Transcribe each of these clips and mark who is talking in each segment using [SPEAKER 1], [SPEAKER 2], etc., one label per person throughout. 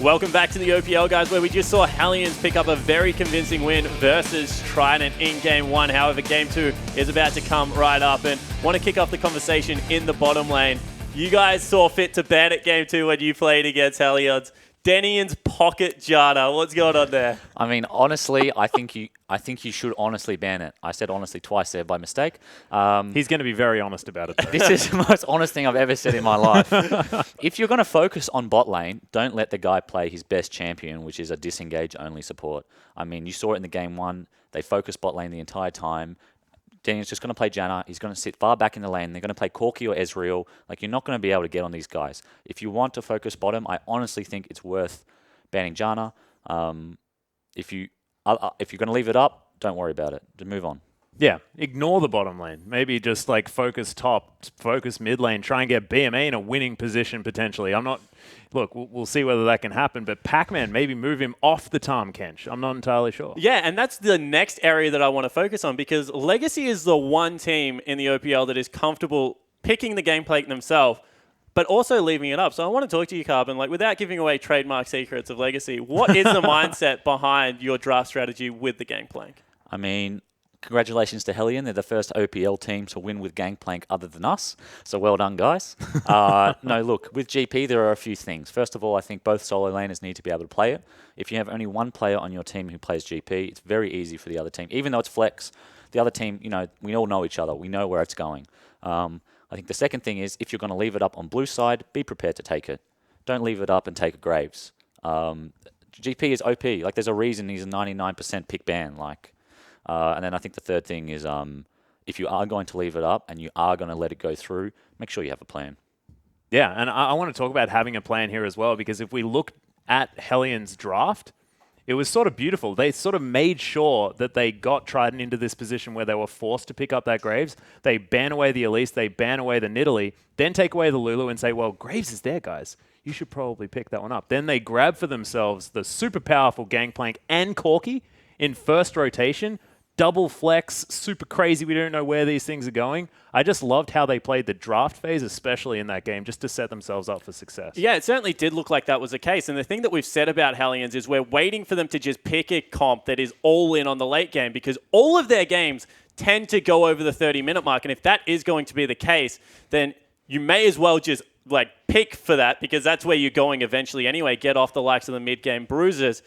[SPEAKER 1] Welcome back to the OPL, guys, where we just saw Hellions pick up a very convincing win versus Trident in Game 1. However, Game 2 is about to come right up, and want to kick off the conversation in the bottom lane. You guys saw fit to ban at Game 2 when you played against Hellions. Denian's pocket Jana. What's going on there?
[SPEAKER 2] I mean, honestly, I think you should honestly ban it. I said honestly twice there by mistake.
[SPEAKER 3] He's going to be very honest about it, though.
[SPEAKER 2] This is the most honest thing I've ever said in my life. If you're going to focus on bot lane, don't let the guy play his best champion, which is a disengage-only support. I mean, you saw it in the Game 1. They focused bot lane the entire time. Daniel's just going to play Janna. He's going to sit far back in the lane. They're going to play Corki or Ezreal. Like, you're not going to be able to get on these guys. If you want to focus bottom, I honestly think it's worth banning Janna. If you're going to leave it up, don't worry about it. Just move on.
[SPEAKER 3] Yeah, ignore the bottom lane. Maybe just like focus top, focus mid lane, try and get BMA in a winning position potentially. Look, we'll see whether that can happen, but Pac-Man, maybe move him off the Tahm Kench. I'm not entirely sure.
[SPEAKER 1] Yeah, and that's the next area that I want to focus on, because Legacy is the one team in the OPL that is comfortable picking the gameplay themselves, but also leaving it up. So I want to talk to you, Carbon, like, without giving away trademark secrets of Legacy, what is the mindset behind your draft strategy with the Gangplank?
[SPEAKER 2] I mean, congratulations to Hellion. They're the first OPL team to win with Gangplank other than us. So well done, guys. No, look, with GP, there are a few things. First of all, I think both solo laners need to be able to play it. If you have only one player on your team who plays GP, it's very easy for the other team. Even though it's flex, the other team, we all know each other. We know where it's going. I think the second thing is, if you're going to leave it up on blue side, be prepared to take it. Don't leave it up and take a Graves. GP is OP. Like, there's a reason he's a 99% pick ban. And then I think the third thing is, if you are going to leave it up and you are going to let it go through, make sure you have a plan.
[SPEAKER 3] Yeah, and I want to talk about having a plan here as well, because if we look at Hellion's draft, it was sort of beautiful. They sort of made sure that they got Trident into this position where they were forced to pick up that Graves. They ban away the Elise, they ban away the Nidalee, then take away the Lulu and say, well, Graves is there, guys. You should probably pick that one up. Then they grab for themselves the super powerful Gangplank and Corki in first rotation. Double flex, super crazy. We don't know where these things are going. I just loved how they played the draft phase, especially in that game, just to set themselves up for success.
[SPEAKER 1] Yeah, it certainly did look like that was the case. And the thing that we've said about Hellions is we're waiting for them to just pick a comp that is all in on the late game, because all of their games tend to go over the 30-minute mark. And if that is going to be the case, then you may as well just pick for that, because that's where you're going eventually anyway. Get off the likes of the mid-game bruisers.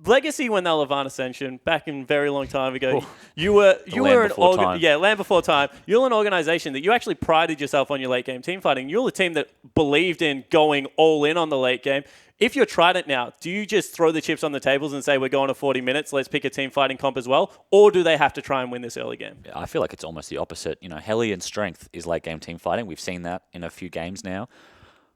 [SPEAKER 1] Legacy, when they were Levant Ascension back in a very long time ago, you were Land Before Time. You're an organization that you actually prided yourself on your late game team fighting. You're the team that believed in going all in on the late game. If you're Trident now, do you just throw the chips on the tables and say, we're going to 40 minutes, let's pick a team fighting comp as well? Or do they have to try and win this early game?
[SPEAKER 2] Yeah, I feel like it's almost the opposite. Hellion's strength is late game team fighting. We've seen that in a few games now.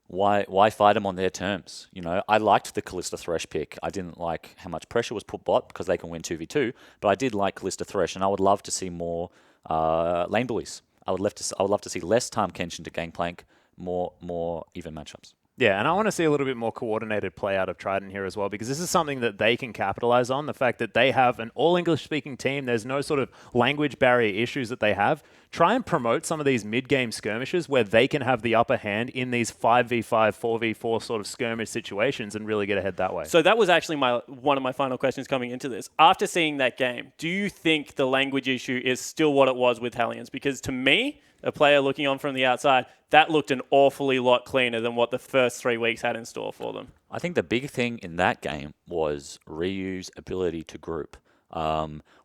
[SPEAKER 2] Why fight them on their terms? I liked the Kalista Thresh pick. I didn't like how much pressure was put bot, because they can win 2v2, but I did like Kalista Thresh, and I would love to see more lane bullies. I would love to see less Tahm Kench into Gangplank, more even matchups.
[SPEAKER 3] Yeah, and I want to see a little bit more coordinated play out of Trident here as well, because this is something that they can capitalize on. The fact that they have an all-English-speaking team, there's no sort of language barrier issues that they have. Try and promote some of these mid-game skirmishes where they can have the upper hand in these 5v5, 4v4 sort of skirmish situations and really get ahead that way.
[SPEAKER 1] So that was actually one of my final questions coming into this. After seeing that game, do you think the language issue is still what it was with Hellions? Because to me, a player looking on from the outside, that looked an awfully lot cleaner than what the first 3 weeks had in store for them.
[SPEAKER 2] I think the big thing in that game was Ryu's ability to group.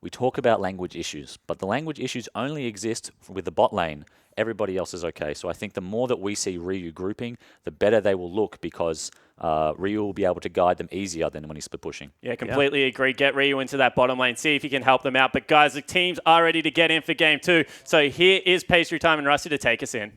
[SPEAKER 2] We talk about language issues, but the language issues only exist with the bot lane. Everybody else is okay. So I think the more that we see Ryu grouping, the better they will look, because Ryu will be able to guide them easier than when he's split pushing.
[SPEAKER 1] Yeah, completely agree. Get Ryu into that bottom lane, see if he can help them out. But guys, the teams are ready to get in for game 2. So here is Pastry Time and Rusty to take us in.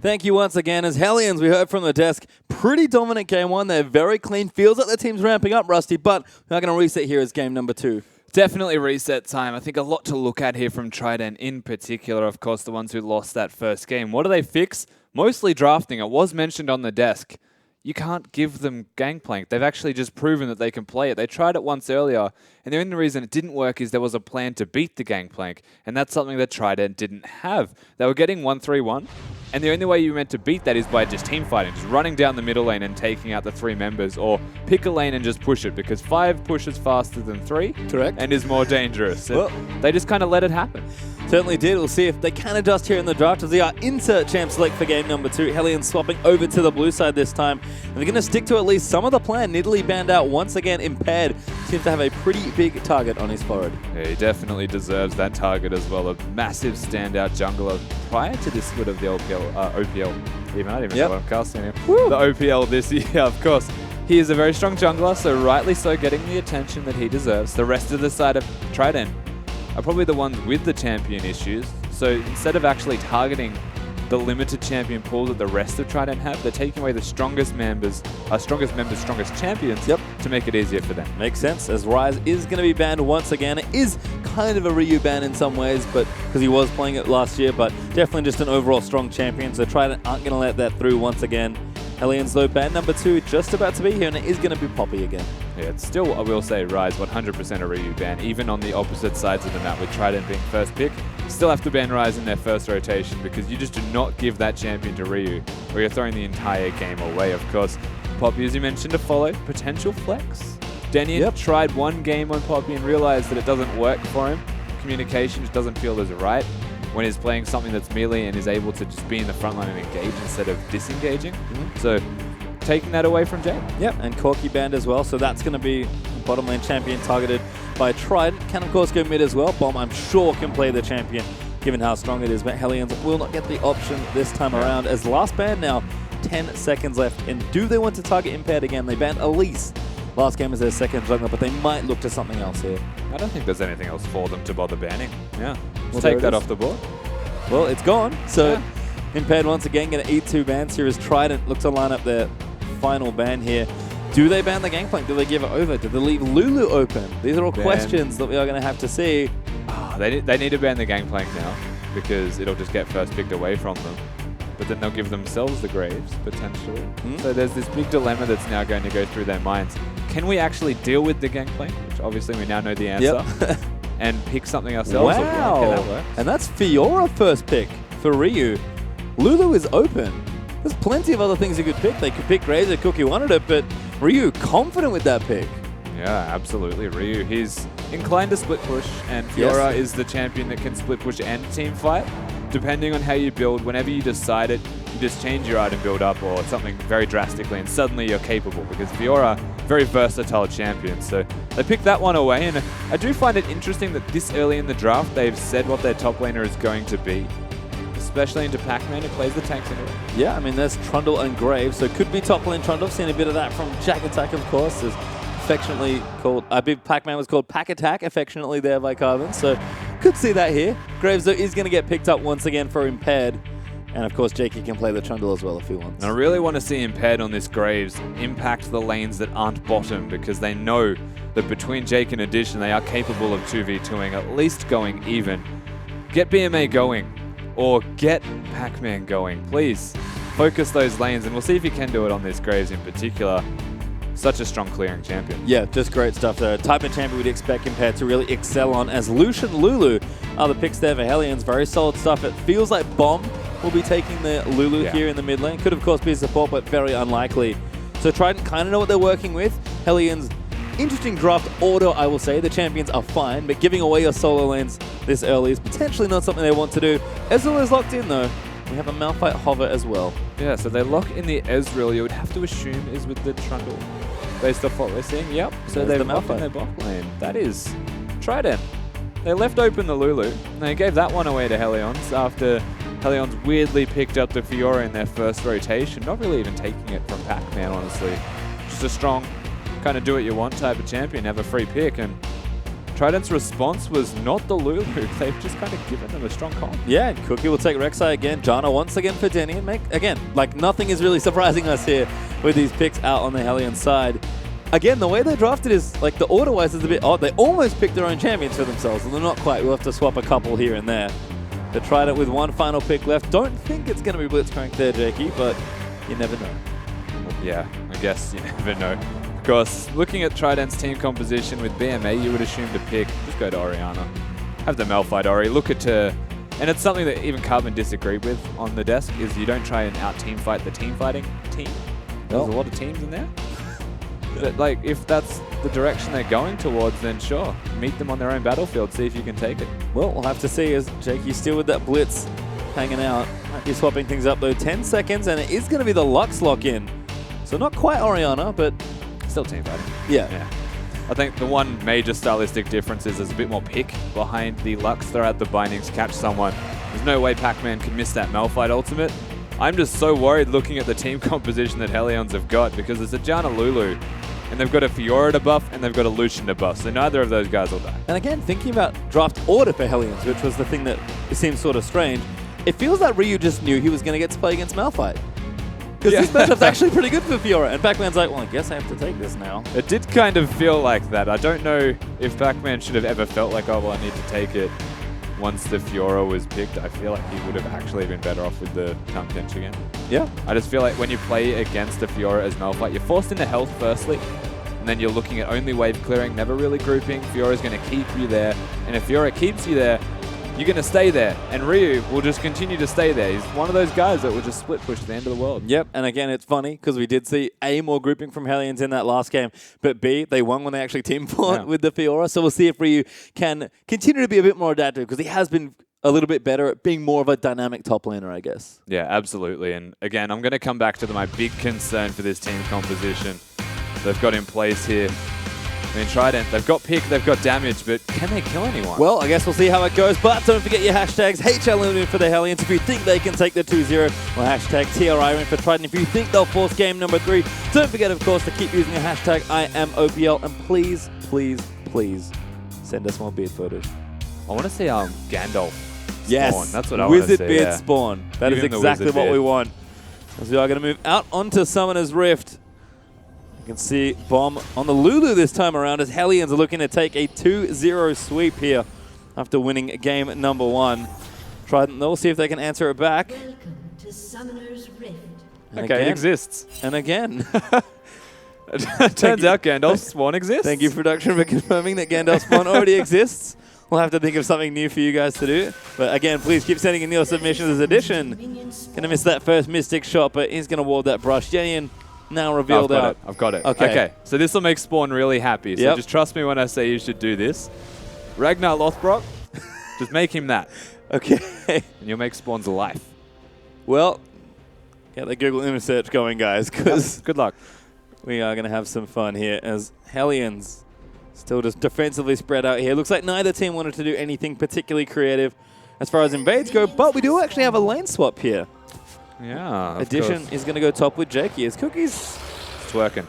[SPEAKER 4] Thank you once again. As Hellions, we heard from the desk, pretty dominant game 1. They're very clean. Feels like their team's ramping up, Rusty, but we're going to reset here as game number 2.
[SPEAKER 5] Definitely reset time. I think a lot to look at here from Trident in particular, of course, the ones who lost that first game. What do they fix? Mostly drafting. It was mentioned on the desk. you can't give them Gangplank. They've actually just proven that they can play it. They tried it once earlier, and the only reason it didn't work is there was a plan to beat the Gangplank, and that's something that Trident didn't have. They were getting 1-3-1, and the only way you were meant to beat that is by just team fighting, just running down the middle lane and taking out the 3 members, or pick a lane and just push it, because 5 pushes faster than 3.
[SPEAKER 4] Correct.
[SPEAKER 5] And is more dangerous.
[SPEAKER 4] Well,
[SPEAKER 5] they just kind of let it happen.
[SPEAKER 4] Certainly did. We'll see if they can adjust here in the draft as they are into champ select for game number 2. Hellions swapping over to the blue side this time. And they're going to stick to at least some of the plan. Nidalee banned out once again. Impaired seems to have a pretty big target on his forehead.
[SPEAKER 5] Yeah, he definitely deserves that target as well. A massive standout jungler prior to this split of the OPL. Even I don't even know what I'm casting here.
[SPEAKER 4] Woo.
[SPEAKER 5] The OPL this year, of course. He is a very strong jungler, so rightly so getting the attention that he deserves. The rest of the side of Trident are probably the ones with the champion issues. So instead of actually targeting the limited champion pool that the rest of Trident have, they're taking away the strongest members, strongest champions to make it easier for them.
[SPEAKER 4] Makes sense, as Rise is going to be banned once again. It is kind of a Ryu ban in some ways, but because he was playing it last year, but definitely just an overall strong champion, so Trident aren't going to let that through once again. Hellions, though, ban number 2 just about to be here, and it is going to be Poppy again.
[SPEAKER 5] Yeah, it's still, I will say, Rise 100% a Ryu ban, even on the opposite sides of the map with Trident being first pick. Still have to ban Rise in their first rotation because you just do not give that champion to Ryu, or you're throwing the entire game away. Of course, Poppy, as you mentioned, to follow, potential flex. Denian tried one game on Poppy and realized that it doesn't work for him. Communication just doesn't feel as right when he's playing something that's melee and is able to just be in the front line and engage instead of disengaging. So taking that away from Jake.
[SPEAKER 4] Yep, and Corky banned as well, so that's going to be bottom lane champion targeted by Trident. Can of course go mid as well. Bomb, I'm sure, can play the champion given how strong it is, but Hellions will not get the option this time around as last ban now, 10 seconds left. And do they want to target Impaired again? They banned Elise. Last game is their second jungler, but they might look to something else here.
[SPEAKER 5] I don't think there's anything else for them to bother banning. Yeah,
[SPEAKER 4] Well,
[SPEAKER 5] take that off the board.
[SPEAKER 4] Well, it's gone. So Impaired once again going to eat 2 bans here as Trident look to line up their final ban here. Do they ban the Gangplank? Do they give it over? Do they leave Lulu open? These are all questions that we are going to have to see.
[SPEAKER 5] Oh, they need to ban the Gangplank now because it'll just get first picked away from them. But then they'll give themselves the Graves, potentially. So there's this big dilemma that's now going to go through their minds. Can we actually deal with the Gangplank? Which obviously we now know the answer. And pick something ourselves?
[SPEAKER 4] Wow.
[SPEAKER 5] Can that work?
[SPEAKER 4] And that's Fiora first pick for Ryu. Lulu is open. There's plenty of other things you could pick. They could pick Graves if Cookie wanted it, but Ryu confident with that pick.
[SPEAKER 5] Yeah, absolutely. Ryu, he's inclined to split push, and Fiora is the champion that can split push and team fight. Depending on how you build, whenever you decide it, you just change your item build up or something very drastically, and suddenly you're capable because Fiora, very versatile champion. So they picked that one away, and I do find it interesting that this early in the draft, they've said what their top laner is going to be. Especially into Pac-Man, who plays the tanks anyway.
[SPEAKER 4] Yeah, I mean, there's Trundle and Graves, so could be top lane Trundle. Seen a bit of that from Jack Attack, of course. There's affectionately called, I believe Pac-Man was called Pack Attack, affectionately there by Carvin. So could see that here. Graves, though, is going to get picked up once again for Impaired. And of course, Jakey can play the Trundle as well if he wants.
[SPEAKER 5] And I really want to see Impaired on this Graves impact the lanes that aren't bottom because they know that between Jake and Addition, they are capable of 2v2ing, at least going even. Get BMA going. Or get Pac-Man going. Please focus those lanes, and we'll see if you can do it on this Graves in particular. Such a strong clearing champion.
[SPEAKER 4] Yeah, just great stuff there. Type of champion we'd expect Impaired to really excel on, as Lucian Lulu are the picks there for Hellions. Very solid stuff. It feels like Bomb will be taking the Lulu here in the mid lane. Could, of course, be support, but very unlikely. So Trident kind of know what they're working with. Hellions, interesting draft order, I will say. The champions are fine, but giving away your solo lanes this early is potentially not something they want to do. Ezreal is locked in, though. We have a Malphite hover as well.
[SPEAKER 5] Yeah, so they lock in the Ezreal, you would have to assume is with the Trundle, based off what we're seeing. Yep, so they've locked in their bot lane. That is Trident. They left open the Lulu, and they gave that one away to Hellions after Hellions weirdly picked up the Fiora in their first rotation. Not really even taking it from Pac-Man, honestly. Just a strong kind of do-what-you-want type of champion, have a free pick, and Trident's response was not the Lulu. They've just kind of given them a strong comp.
[SPEAKER 4] Yeah, and Cookie will take Rek'Sai again. Janna once again for Denny. And again, like nothing is really surprising us here with these picks out on the Hellion side. Again, the way they drafted is, like, the order-wise is a bit odd. They almost picked their own champions for themselves, and they're not quite. We'll have to swap a couple here and there. They tried it with one final pick left. Don't think it's going to be Blitzcrank there, Jakey, but you never know.
[SPEAKER 5] Yeah, I guess you never know. Of course, looking at Trident's team composition with BMA, you would assume to pick, just go to Orianna. Have the Malphite Ori, look at and it's something that even Carbon disagreed with on the desk, is you don't try and out-team fight the team fighting team. There's a lot of teams in there. But like, if that's the direction they're going towards, then sure, meet them on their own battlefield, see if you can take it.
[SPEAKER 4] Well, we'll have to see as Jakey's still with that blitz hanging out. Might be swapping things up though. 10 seconds, and it is going to be the Lux lock-in. So not quite Orianna, but
[SPEAKER 5] Still team fighting.
[SPEAKER 4] yeah.
[SPEAKER 5] I think the one major stylistic difference is there's a bit more pick behind the Lux. Throw out the bindings, catch someone. There's no way Pac-Man can miss that Malphite ultimate. I'm just so worried looking at the team composition that Hellions have got, because it's a Janna Lulu, and they've got a Fiora to buff, and they've got a Lucian to buff, so neither of those guys will die.
[SPEAKER 4] And again, thinking about draft order for Hellions, which was the thing that seems sort of strange, it feels like Ryu just knew he was going to get to play against Malphite. Because this matchup's actually pretty good for Fiora, and Pac-Man's like, well, I guess I have to take this now.
[SPEAKER 5] It did kind of feel like that. I don't know if Pac-Man should have ever felt like, oh, well, I need to take it once the Fiora was picked. I feel like he would have actually been better off with the Tongue Pinch again.
[SPEAKER 4] Yeah.
[SPEAKER 5] I just feel like when you play against the Fiora as Malphite, you're forced into health firstly, and then you're looking at only wave clearing, never really grouping. Fiora's going to keep you there, and if Fiora keeps you there, you're going to stay there, and Ryu will just continue to stay there. He's one of those guys that will just split push to the end of the world.
[SPEAKER 4] Yep, and again, it's funny because we did see A, more grouping from Hellions in that last game, but B, they won when they actually team fought with the Fiora, so we'll see if Ryu can continue to be a bit more adaptive, because he has been a little bit better at being more of a dynamic top laner, I guess.
[SPEAKER 5] Yeah, absolutely, and again, I'm going to come back to my big concern for this team composition they've got in place here. I mean, Trident, they've got pick, they've got damage, but can they kill anyone?
[SPEAKER 4] Well, I guess we'll see how it goes, but don't forget your hashtags. HLN for the Hellions if you think they can take the 2-0, or hashtag TRI for Trident if you think they'll force game number 3. Don't forget, of course, to keep using the hashtag IamOPL, and please, please, please send us more beard photos.
[SPEAKER 5] I want to see Gandalf
[SPEAKER 4] Yes,
[SPEAKER 5] spawn. That's what I want to see.
[SPEAKER 4] Wizard beard spawn. That
[SPEAKER 5] Give
[SPEAKER 4] is
[SPEAKER 5] him the
[SPEAKER 4] exactly
[SPEAKER 5] wizard
[SPEAKER 4] what we
[SPEAKER 5] beard.
[SPEAKER 4] want. As we are going to move out onto Summoner's Rift. You can see Bomb on the Lulu this time around as Hellions are looking to take a 2-0 sweep here after winning game number 1. Trident, they'll see if they can answer it back.
[SPEAKER 6] Welcome to Summoner's Rift.
[SPEAKER 4] And
[SPEAKER 5] Okay,
[SPEAKER 4] again,
[SPEAKER 5] it exists.
[SPEAKER 4] And again.
[SPEAKER 5] It turns out Gandalf's spawn exists.
[SPEAKER 4] Thank you, production, for confirming that Gandalf spawn already exists. We'll have to think of something new for you guys to do. But again, please keep sending in your submissions as addition. Gonna miss that first Mystic shot, but he's gonna ward that brush. Jenian now revealed out.
[SPEAKER 5] I've got it.
[SPEAKER 4] Okay.
[SPEAKER 5] So this will make Spawn really happy. So just trust me when I say you should do this. Ragnar Lothbrok, just make him that.
[SPEAKER 4] Okay.
[SPEAKER 5] And you'll make Spawn's life.
[SPEAKER 4] Well, get the Google image search going, guys, because
[SPEAKER 5] Good luck.
[SPEAKER 4] we are going to have some fun here as Hellions still just defensively spread out here. Looks like neither team wanted to do anything particularly creative as far as invades go, but we do actually have a lane swap here.
[SPEAKER 5] Yeah.
[SPEAKER 4] Addition is going to go top with Jakey as Cookie's,
[SPEAKER 5] Twerking.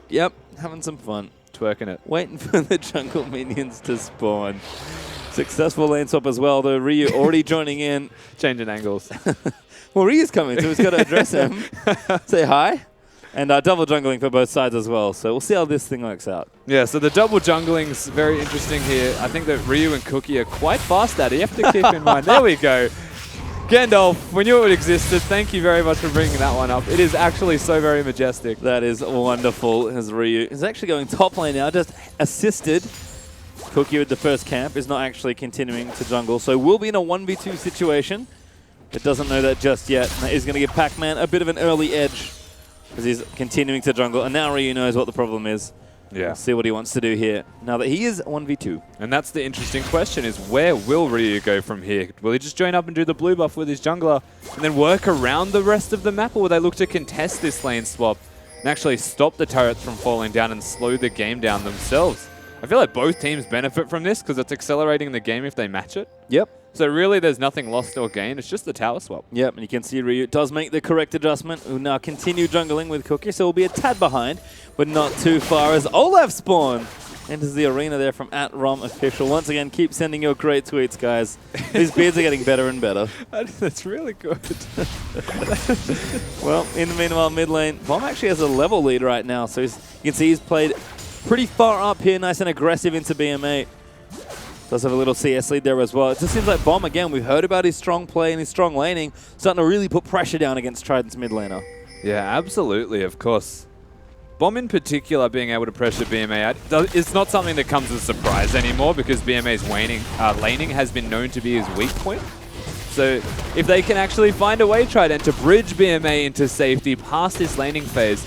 [SPEAKER 4] yep, having some fun.
[SPEAKER 5] Twerking it.
[SPEAKER 4] Waiting for the jungle minions to spawn. Successful lane swap as well, though. Ryu already joining in.
[SPEAKER 5] Changing angles.
[SPEAKER 4] Well, Ryu's coming, so he's got to address him. Say hi. And double jungling for both sides as well. So we'll see how this thing works out.
[SPEAKER 5] Yeah, so the double jungling's very interesting here. I think that Ryu and Cookie are quite fast at it. You have to keep in mind. There we go. Gandalf, we knew it existed. Thank you very much for bringing that one up. It is actually so very majestic.
[SPEAKER 4] That is wonderful, as Ryu is actually going top lane now, just assisted. Cookie with the first camp is not actually continuing to jungle, so we'll be in a 1v2 situation. It doesn't know that just yet. That is going to give Pac-Man a bit of an early edge as he's continuing to jungle, and now Ryu knows what the problem is.
[SPEAKER 5] Yeah.
[SPEAKER 4] We'll see what he wants to do here, now that he is 1v2.
[SPEAKER 5] And that's the interesting question, is where will Ryu go from here? Will he just join up and do the blue buff with his jungler and then work around the rest of the map, or will they look to contest this lane swap and actually stop the turrets from falling down and slow the game down themselves? I feel like both teams benefit from this because it's accelerating the game if they match it.
[SPEAKER 4] Yep.
[SPEAKER 5] So really there's nothing lost or gained, it's just the tower swap.
[SPEAKER 4] Yep, and you can see Ryu does make the correct adjustment. We'll now continue jungling with Cookie, so we'll be a tad behind, but not too far as Olaf spawn enters the arena there from @RomOfficial. Once again, keep sending your great tweets, guys. These beards are getting better and better.
[SPEAKER 5] That's really good.
[SPEAKER 4] Well, in the meanwhile, mid lane, Bomb actually has a level lead right now, so you can see he's played pretty far up here, nice and aggressive into BM8. Does have a little CS lead there as well. It just seems like Bomb, again, we've heard about his strong play and his strong laning, starting to really put pressure down against Trident's mid laner.
[SPEAKER 5] Yeah, absolutely, of course. Bomb in particular being able to pressure BMA out, it's not something that comes as a surprise anymore because BMA's laning has been known to be his weak point. So if they can actually find a way, Trident, to bridge BMA into safety past this laning phase,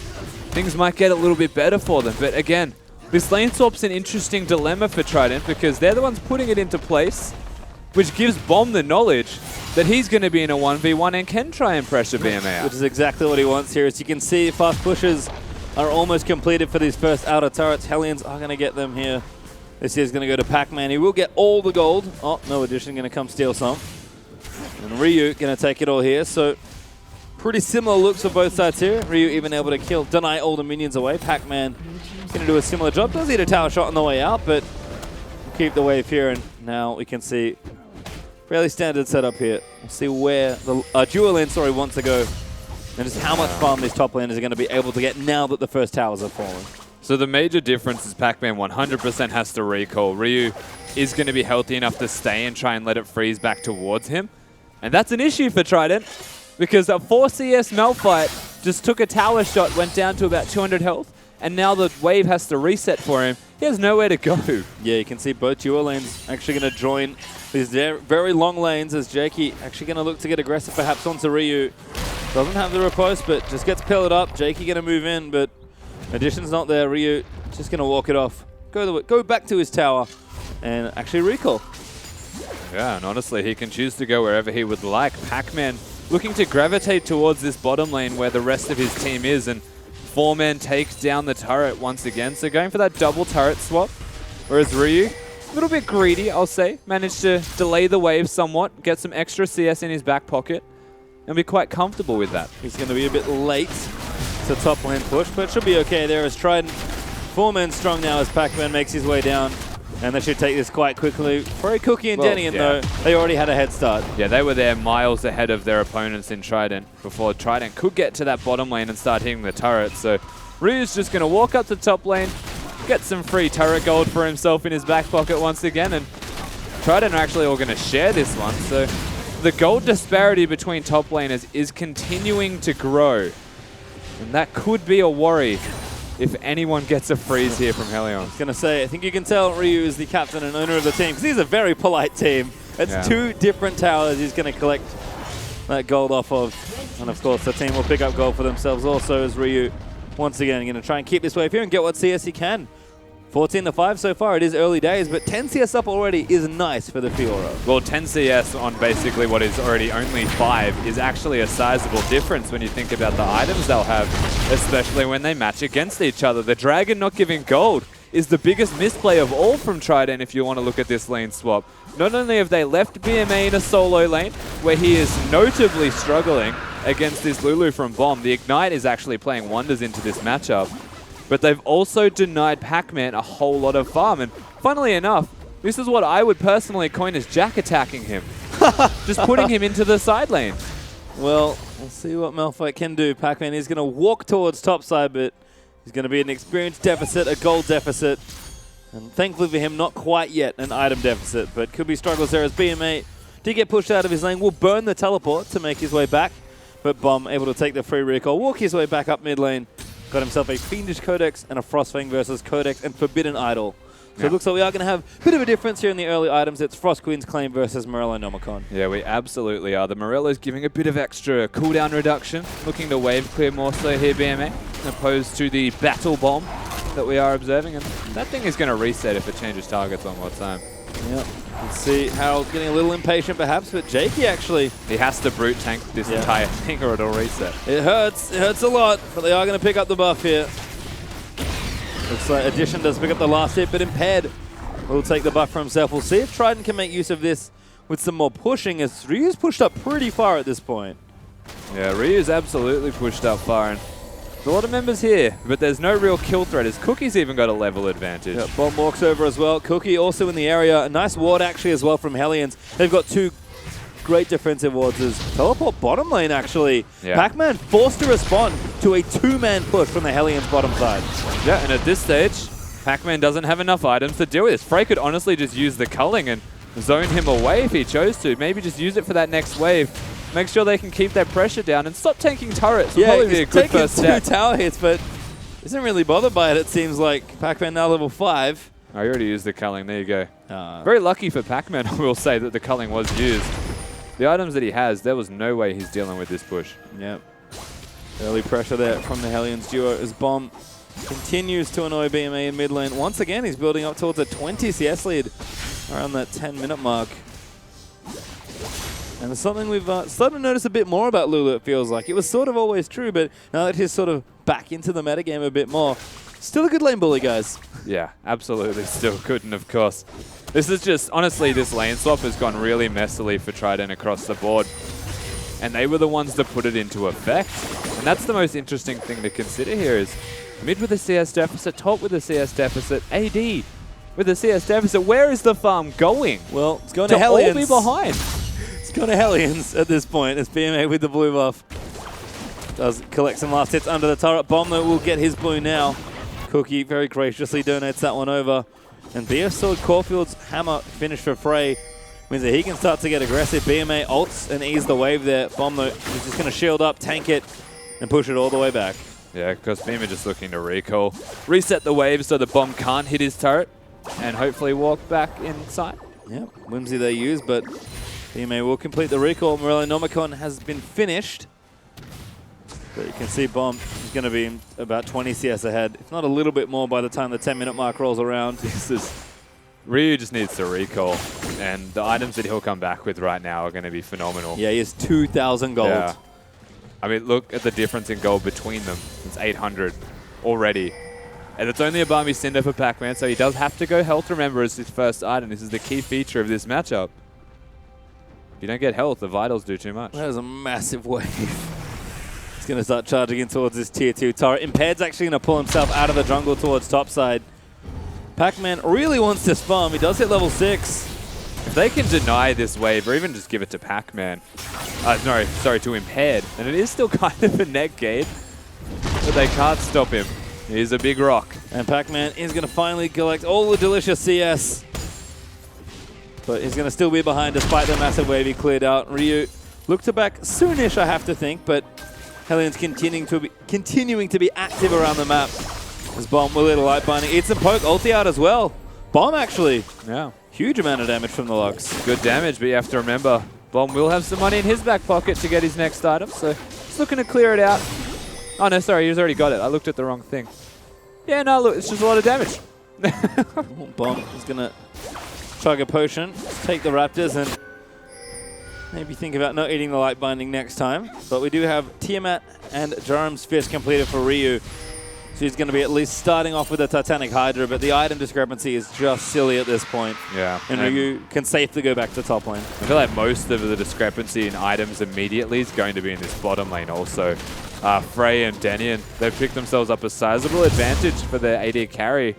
[SPEAKER 5] things might get a little bit better for them. But again, this lane swap's an interesting dilemma for Trident because they're the ones putting it into place, which gives Bomb the knowledge that he's going to be in a 1v1 and can try and pressure BMA out.
[SPEAKER 4] Which is exactly what he wants here. As you can see, fast pushes are almost completed for these first outer turrets. Hellions are going to get them here. This is going to go to Pac-Man. He will get all the gold. Oh, no addition, going to come steal some. And Ryu going to take it all here. So pretty similar looks for both sides here. Ryu even able to deny all the minions away. Pac-Man going to do a similar job. Does hit a tower shot on the way out, but keep the wave here. And now we can see fairly standard setup here. We'll see where the dual lane, wants to go. And just how much farm these top laners are going to be able to get now that the first towers are falling.
[SPEAKER 5] So the major difference is Pac-Man 100% has to recall. Ryu is going to be healthy enough to stay and try and let it freeze back towards him. And that's an issue for Trident because a 4 CS Malphite just took a tower shot, went down to about 200 health, and now the wave has to reset for him. He has nowhere to go.
[SPEAKER 4] Yeah, you can see both dual lanes actually going to join these very long lanes as Jakey actually going to look to get aggressive perhaps onto Ryu. Doesn't have the riposte, but just gets pillared up. Jakey going to move in, but addition's not there. Ryu just going to walk it off. Go back to his tower and actually recall.
[SPEAKER 5] Yeah, and honestly, he can choose to go wherever he would like. Pac-Man looking to gravitate towards this bottom lane where the rest of his team is, and 4-man takes down the turret once again. So going for that double turret swap, whereas Ryu, a little bit greedy, I'll say, managed to delay the wave somewhat, get some extra CS in his back pocket, and be quite comfortable with that.
[SPEAKER 4] He's going to be a bit late to top lane push, but should be okay there as Trident 4-man strong now as Pac-Man makes his way down. And they should take this quite quickly. For Cookie and Denny, though, they already had a head start.
[SPEAKER 5] Yeah, they were there miles ahead of their opponents in Trident before Trident could get to that bottom lane and start hitting the turret. So Ryu's just going to walk up to top lane, get some free turret gold for himself in his back pocket once again, and Trident are actually all going to share this one. So the gold disparity between top laners is continuing to grow, and that could be a worry if anyone gets a freeze here from Hellion.
[SPEAKER 4] I was going to say, I think you can tell Ryu is the captain and owner of the team because he's a very polite team. It's two different towers he's going to collect that gold off of. And of course, the team will pick up gold for themselves also as Ryu, once again, going to try and keep this wave here and get what CS he can. 14-5 so far. It is early days, but 10 CS up already is nice for the Fiora.
[SPEAKER 5] Well, 10 CS on basically what is already only 5 is actually a sizable difference when you think about the items they'll have, especially when they match against each other. The Dragon not giving gold is the biggest misplay of all from Trident if you want to look at this lane swap. Not only have they left BMA in a solo lane, where he is notably struggling against this Lulu from Bomb, the Ignite is actually playing wonders into this matchup. But they've also denied Pac-Man a whole lot of farm. And funnily enough, this is what I would personally coin as Jack attacking him. Just putting him into the side lane.
[SPEAKER 4] Well, we'll see what Malphite can do. Pac-Man is going to walk towards topside, but he's going to be an experience deficit, a gold deficit. And thankfully for him, not quite yet an item deficit, but could be struggles there as BMA did get pushed out of his lane. Will burn the teleport to make his way back. But Bomb able to take the free recall, walk his way back up mid lane. Got himself a Fiendish Codex and a Frostfang versus Codex and Forbidden Idol. So it looks like we are going to have a bit of a difference here in the early items. It's Frost Queen's Claim versus Morello Nomicon.
[SPEAKER 5] Yeah, we absolutely are. The Morello's giving a bit of extra cooldown reduction, looking to wave clear more so here, BMA, opposed to the Battle Bomb that we are observing. And that thing is going to reset if it changes targets one more time.
[SPEAKER 4] Yep. Let's see, Harold's getting a little impatient perhaps, but Jakey actually...
[SPEAKER 5] He has to brute tank this entire thing or it'll reset.
[SPEAKER 4] It hurts a lot, but they are going to pick up the buff here. Looks like Addition does pick up the last hit, but Impaired will take the buff for himself. We'll see if Trident can make use of this with some more pushing, as Ryu's pushed up pretty far at this point.
[SPEAKER 5] Yeah, Ryu's absolutely pushed up far, and there's a lot of members here, but there's no real kill threat, as Cookie's even got a level advantage.
[SPEAKER 4] Yep, Bomb walks over as well. Cookie also in the area. A nice ward actually as well from Hellions. They've got two great defensive wards as teleport bottom lane actually.
[SPEAKER 5] Yeah.
[SPEAKER 4] Pac-Man forced to respond to a two-man push from the Hellions bottom side.
[SPEAKER 5] Yeah, and at this stage, Pac-Man doesn't have enough items to deal with this. Frey could honestly just use the culling and zone him away if he chose to. Maybe just use it for that next wave. make sure they can keep their pressure down and stop tanking turrets. Would
[SPEAKER 4] Yeah,
[SPEAKER 5] probably be a
[SPEAKER 4] he's
[SPEAKER 5] good
[SPEAKER 4] taking
[SPEAKER 5] first
[SPEAKER 4] 2
[SPEAKER 5] step.
[SPEAKER 4] tower hits, but isn't really bothered by it, it seems like. Pac-Man now level 5.
[SPEAKER 5] I already used the culling. There you go.
[SPEAKER 4] Uh,
[SPEAKER 5] Very lucky for Pac-Man, I will say, that the culling was used. The items that he has, there was no way he's dealing with this push.
[SPEAKER 4] Yep. Early pressure there from the Hellions duo as Bomb continues to annoy BMA in mid lane. Once again, he's building up towards a 20 CS lead around that 10-minute mark. And it's something we've started to notice a bit more about Lulu, it feels like. It was sort of always true, but now that he's sort of back into the metagame a bit more, still a good lane bully, guys.
[SPEAKER 5] Yeah, absolutely still good, and of course. This is just, honestly, this lane swap has gone really messily for Trident across the board. And they were the ones that put it into effect. And that's the most interesting thing to consider here is mid with a CS deficit, top with a CS deficit, AD with a CS deficit. Where is the farm going?
[SPEAKER 4] Well, it's going to
[SPEAKER 5] all
[SPEAKER 4] Hellions.
[SPEAKER 5] be behind.
[SPEAKER 4] It's going to Hellions at this point as BMA with the blue buff. Does collect some last hits under the turret. Bomb, though, will get his blue now. Cookie very graciously donates that one over. And BF Sword Caulfield's hammer finish for Frey means that he can start to get aggressive. BMA ults and ease the wave there. Bomb, though, is just going to shield up, tank it, and push it all the way back.
[SPEAKER 5] Yeah, because Beamer just looking to recall. Reset the wave so the bomb can't hit his turret and hopefully walk back inside.
[SPEAKER 4] Yep, Whimsy they use, but BMA will complete the recall. Morello Nomicon has been finished. But you can see Bomb is going to be about 20 CS ahead, if not a little bit more by the time the 10-minute mark rolls around.
[SPEAKER 5] This is Ryu just needs to recall, and the items that he'll come back with right now are going to be phenomenal.
[SPEAKER 4] Yeah, he has 2,000 gold.
[SPEAKER 5] Yeah. I mean, look at the difference in gold between them. It's 800 already. And it's only a Barmy Cinder for Pac-Man, so he does have to go health, remember, as his first item. This is the key feature of this matchup. If you don't get health, the Vitals do too much.
[SPEAKER 4] That is a massive wave. He's going to start charging in towards this tier 2 turret. Impaired's actually going to pull himself out of the jungle towards topside. Pac-Man really wants this farm. He does hit level 6.
[SPEAKER 5] If they can deny this wave, or even just give it to Pac-Man, no, sorry, to Impaired, then it is still kind of a net gain, but they can't stop him. He's a big rock.
[SPEAKER 4] And Pac-Man is going to finally collect all the delicious CS. But he's going to still be behind despite the massive wave he cleared out. Ryu looked to back soonish, I have to think, but Hellions continuing to be active around the map. As Bomb with a little light binding. Eats and poke, ulti out as well. Bomb actually.
[SPEAKER 5] Yeah.
[SPEAKER 4] Huge amount of damage from the Lux.
[SPEAKER 5] Good damage, but you have to remember, Bomb will have some money in his back pocket to get his next item, so he's looking to clear it out. Oh no, sorry, he's already got it. I looked at the wrong thing. Yeah, no, look, it's just a lot of damage.
[SPEAKER 4] Bomb is going to chug a potion, take the Raptors, and maybe think about not eating the light binding next time. But we do have Tiamat and Jarum's Fist completed for Ryu. So he's going to be at least starting off with a Titanic Hydra, but the item discrepancy is just silly at this point.
[SPEAKER 5] Yeah.
[SPEAKER 4] And Ryu can safely go back to top lane.
[SPEAKER 5] I feel like most of the discrepancy in items immediately is going to be in this bottom lane also. Frey and Denian, they've picked themselves up a sizable advantage for their AD carry.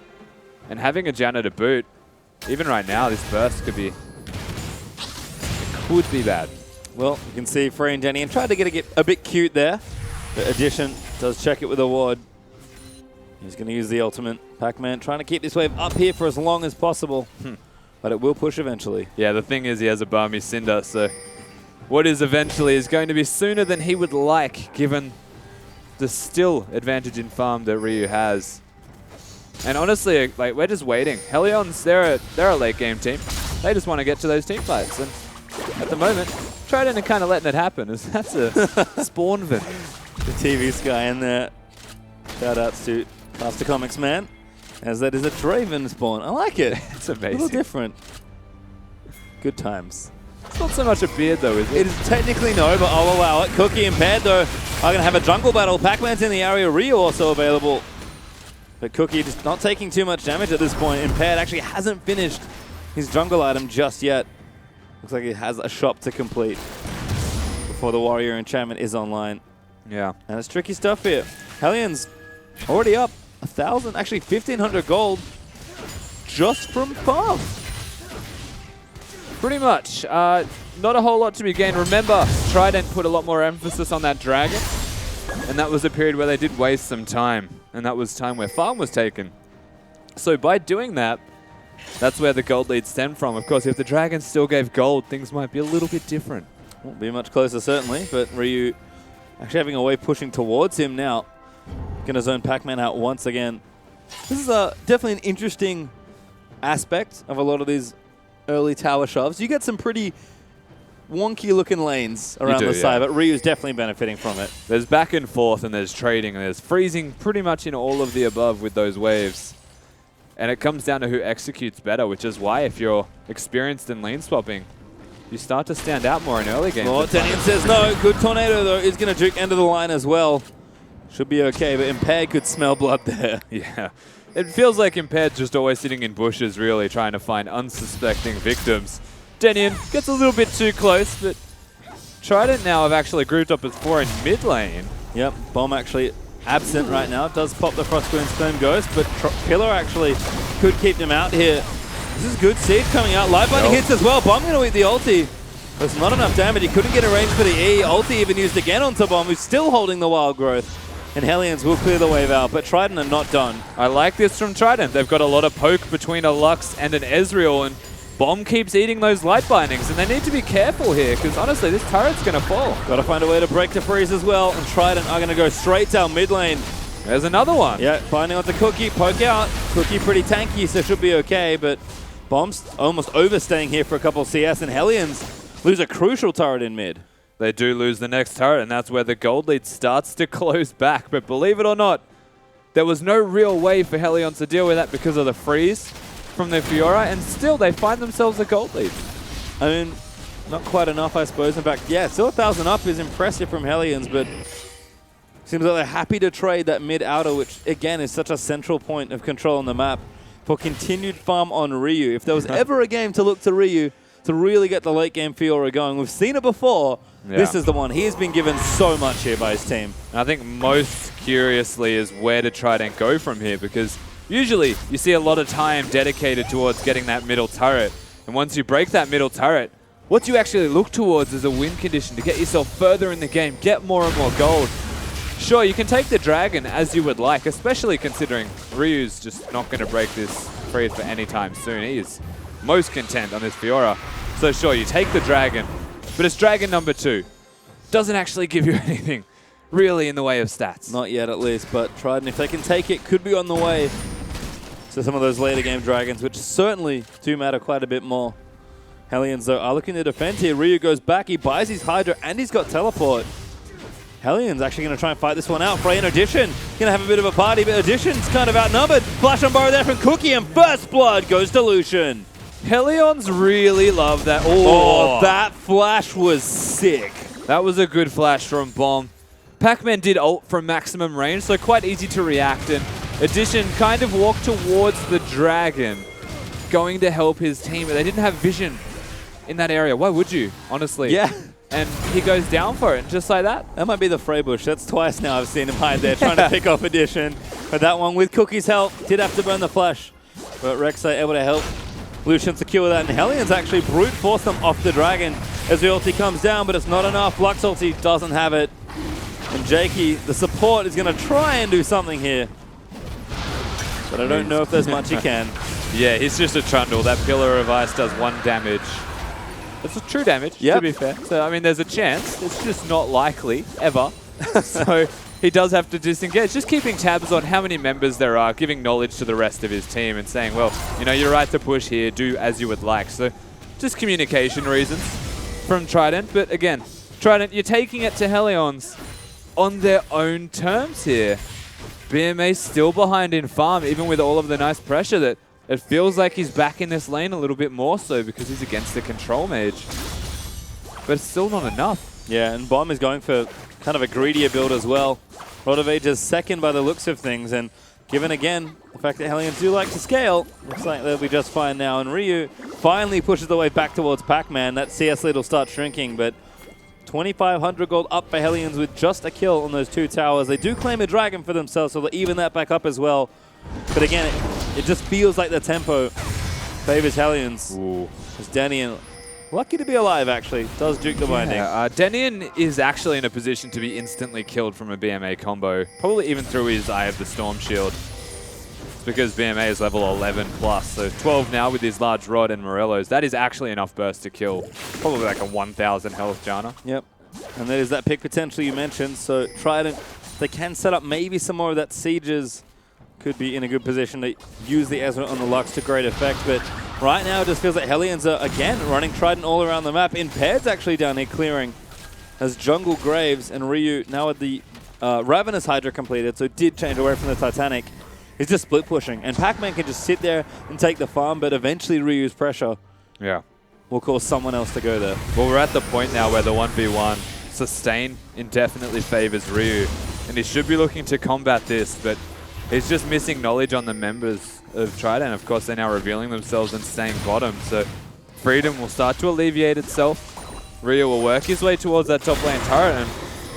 [SPEAKER 5] And having a Janna to boot, even right now, this burst could be bad.
[SPEAKER 4] Well, you can see Frey and Denian tried to get a bit cute there. But Addition does check it with a ward. He's going to use the ultimate. Pac-Man trying to keep this wave up here for as long as possible. But it will push eventually.
[SPEAKER 5] Yeah, the thing is he has a Barmy Cinder, so what is eventually is going to be sooner than he would like, given the still advantage in farm that Ryu has. And honestly, like, we're just waiting. Hellions, they're a late game team. They just want to get to those team fights. And at the moment, Trident are kind of letting it happen. As that's a Spawnvin.
[SPEAKER 4] The TV Sky in there. Shout outs to Master Comics Man, as that is a Draven spawn. I like it.
[SPEAKER 5] It's
[SPEAKER 4] A
[SPEAKER 5] amazing.
[SPEAKER 4] little different. Good times.
[SPEAKER 5] It's not so much a beard though, is it?
[SPEAKER 4] It is technically no, but I'll allow it. Cookie and Pad, though, are going to have a jungle battle. Pac-Man's in the area. Ryu also available. But Cookie just not taking too much damage at this point. Impaired actually hasn't finished his jungle item just yet. Looks like he has a shop to complete before the Warrior enchantment is online.
[SPEAKER 5] Yeah.
[SPEAKER 4] And it's tricky stuff here. Hellions already up 1,000, actually 1,500 gold just from farm.
[SPEAKER 5] Pretty much. Not a whole lot to be gained. Remember, Trident put a lot more emphasis on that dragon, and that was a period where they did waste some time, and that was time where farm was taken. So by doing that, that's where the gold lead stemmed from. Of course, if the dragon still gave gold, things might be a little bit different.
[SPEAKER 4] Won't be much closer, certainly, but Ryu actually having a way pushing towards him now. Going to zone Pac-Man out once again. This is definitely an interesting aspect of a lot of these early tower shoves. You get some pretty wonky-looking lanes around the side, but Ryu's definitely benefiting from it.
[SPEAKER 5] There's back and forth, and there's trading, and there's freezing pretty much in all of the above with those waves. And it comes down to who executes better, which is why if you're experienced in lane swapping, you start to stand out more in early games.
[SPEAKER 4] Well, Denian says no. Good Tornado, though, is going to juke end of the line as well. Should be okay, but Impaired could smell blood there.
[SPEAKER 5] Yeah. It feels like Impaired's just always sitting in bushes, really, trying to find unsuspecting victims. Denian gets a little bit too close, but Trident now have actually grouped up as 4 in mid lane.
[SPEAKER 4] Yep, Bomb actually absent right now. Does pop the Frostqueen Sperm Ghost, but Pillar actually could keep them out here. This is good seed coming out. Live Binding hits as well. Bomb going to eat the ulti. There's not enough damage. He couldn't get a range for the E. Ulti even used again onto Bomb, who's still holding the Wild Growth. And Hellions will clear the wave out, but Trident are not done.
[SPEAKER 5] I like this from Trident. They've got a lot of poke between a Lux and an Ezreal, and Bomb keeps eating those light bindings, and they need to be careful here, because honestly, this turret's going to fall.
[SPEAKER 4] Got to find a way to break the freeze as well, and Trident are going to go straight down mid lane.
[SPEAKER 5] There's another one.
[SPEAKER 4] Yeah, finding onto Cookie, poke out. Cookie pretty tanky, so should be okay, but Bomb's almost overstaying here for a couple of CS, and Hellions lose a crucial turret in mid.
[SPEAKER 5] They do lose the next turret, and that's where the gold lead starts to close back. But believe it or not, there was no real way for Hellions to deal with that because of the freeze from the Fiora, and still they find themselves a gold lead.
[SPEAKER 4] I mean, not quite enough, I suppose. In fact, yeah, still 1,000 up is impressive from Hellions, but seems like they're happy to trade that mid-outer, which, again, is such a central point of control on the map for continued farm on Ryu. If there was ever a game to look to Ryu to really get the late-game Fiora going, we've seen it before. Yeah. This is the one. He has been given so much here by his team.
[SPEAKER 5] And I think most curiously is where to try and go from here, because usually you see a lot of time dedicated towards getting that middle turret. And once you break that middle turret, what you actually look towards is a win condition to get yourself further in the game, get more and more gold. Sure, you can take the dragon as you would like, especially considering Ryu's just not going to break this free for any time soon. He is most content on this Fiora. So sure, you take the dragon, but it's dragon number 2. Doesn't actually give you anything really in the way of stats.
[SPEAKER 4] Not yet, at least, but Trident, if they can take it, could be on the way to some of those later game dragons, which certainly do matter quite a bit more. Hellions, though, are looking to defend here. Ryu goes back, he buys his Hydra, and he's got teleport. Hellions actually going to try and fight this one out. Frey and Addition going to have a bit of a party, but Addition's kind of outnumbered. Flash on Burrow there from Cookie, and first blood goes to Lucian.
[SPEAKER 5] Hellions really love that.
[SPEAKER 4] Oh, that flash was sick.
[SPEAKER 5] That was a good flash from Bomb. Pac-Man did ult from maximum range, so quite easy to react, and Addition kind of walked towards the dragon, going to help his team, but they didn't have vision in that area. Why would you, honestly?
[SPEAKER 4] Yeah.
[SPEAKER 5] And he goes down for it, just like that.
[SPEAKER 4] That might be the Frey bush. That's twice now I've seen him hide there, trying to pick off Addition. But that one, with Cookie's help, did have to burn the flash. But Rek'Sai able to help Lucian secure that, and Hellions actually brute force them off the dragon as the ulti comes down, but it's not enough. Lux ulti doesn't have it. And Jakey, the support, is going to try and do something here. But I don't know if there's much he can.
[SPEAKER 5] Yeah, he's just a trundle. That Pillar of Ice does 1 damage. It's a true damage, to be fair. So, I mean, there's a chance. It's just not likely, ever. So, he does have to disengage. Just keeping tabs on how many members there are, giving knowledge to the rest of his team and saying, well, you know, you're right to push here, do as you would like. So, just communication reasons from Trident. But again, Trident, you're taking it to Hellions on their own terms here. BMA still behind in farm, even with all of the nice pressure that it feels like he's back in this lane a little bit more so because he's against the control mage. But it's still not enough.
[SPEAKER 4] Yeah, and Bomb is going for kind of a greedier build as well. Rod of Ages second by the looks of things, and given again the fact that Hellions do like to scale, looks like they'll be just fine now. And Ryu finally pushes the way back towards Pac-Man. That CS lead will start shrinking, but 2,500 gold up for Hellions with just a kill on those 2 towers. They do claim a dragon for themselves, so they'll even that back up as well. But again, it just feels like the tempo favors Hellions. As Denian, lucky to be alive, actually, does juke the binding.
[SPEAKER 5] Denian is actually in a position to be instantly killed from a BMA combo, probably even through his Eye of the Storm shield. It's because BMA is level 11 plus, so 12 now with his large rod and Morello's. That is actually enough burst to kill probably like a 1,000 health Janna.
[SPEAKER 4] Yep. And there's that pick potential you mentioned, so Trident, they can set up maybe some more of that Sieges. Could be in a good position to use the Ezra on the Lux to great effect, but right now it just feels like Hellions are again running Trident all around the map. Impaired's actually down here clearing as Jungle Graves and Ryu now with the Ravenous Hydra completed, so did change away from the Titanic. He's just split pushing, and Pac-Man can just sit there and take the farm, but eventually Ryu's pressure will cause someone else to go there.
[SPEAKER 5] Well, we're at the point now where the 1v1 sustain indefinitely favors Ryu, and he should be looking to combat this, but he's just missing knowledge on the members of Trident. Of course, they're now revealing themselves and staying bottom, so Freedom will start to alleviate itself. Ryu will work his way towards that top lane turret, and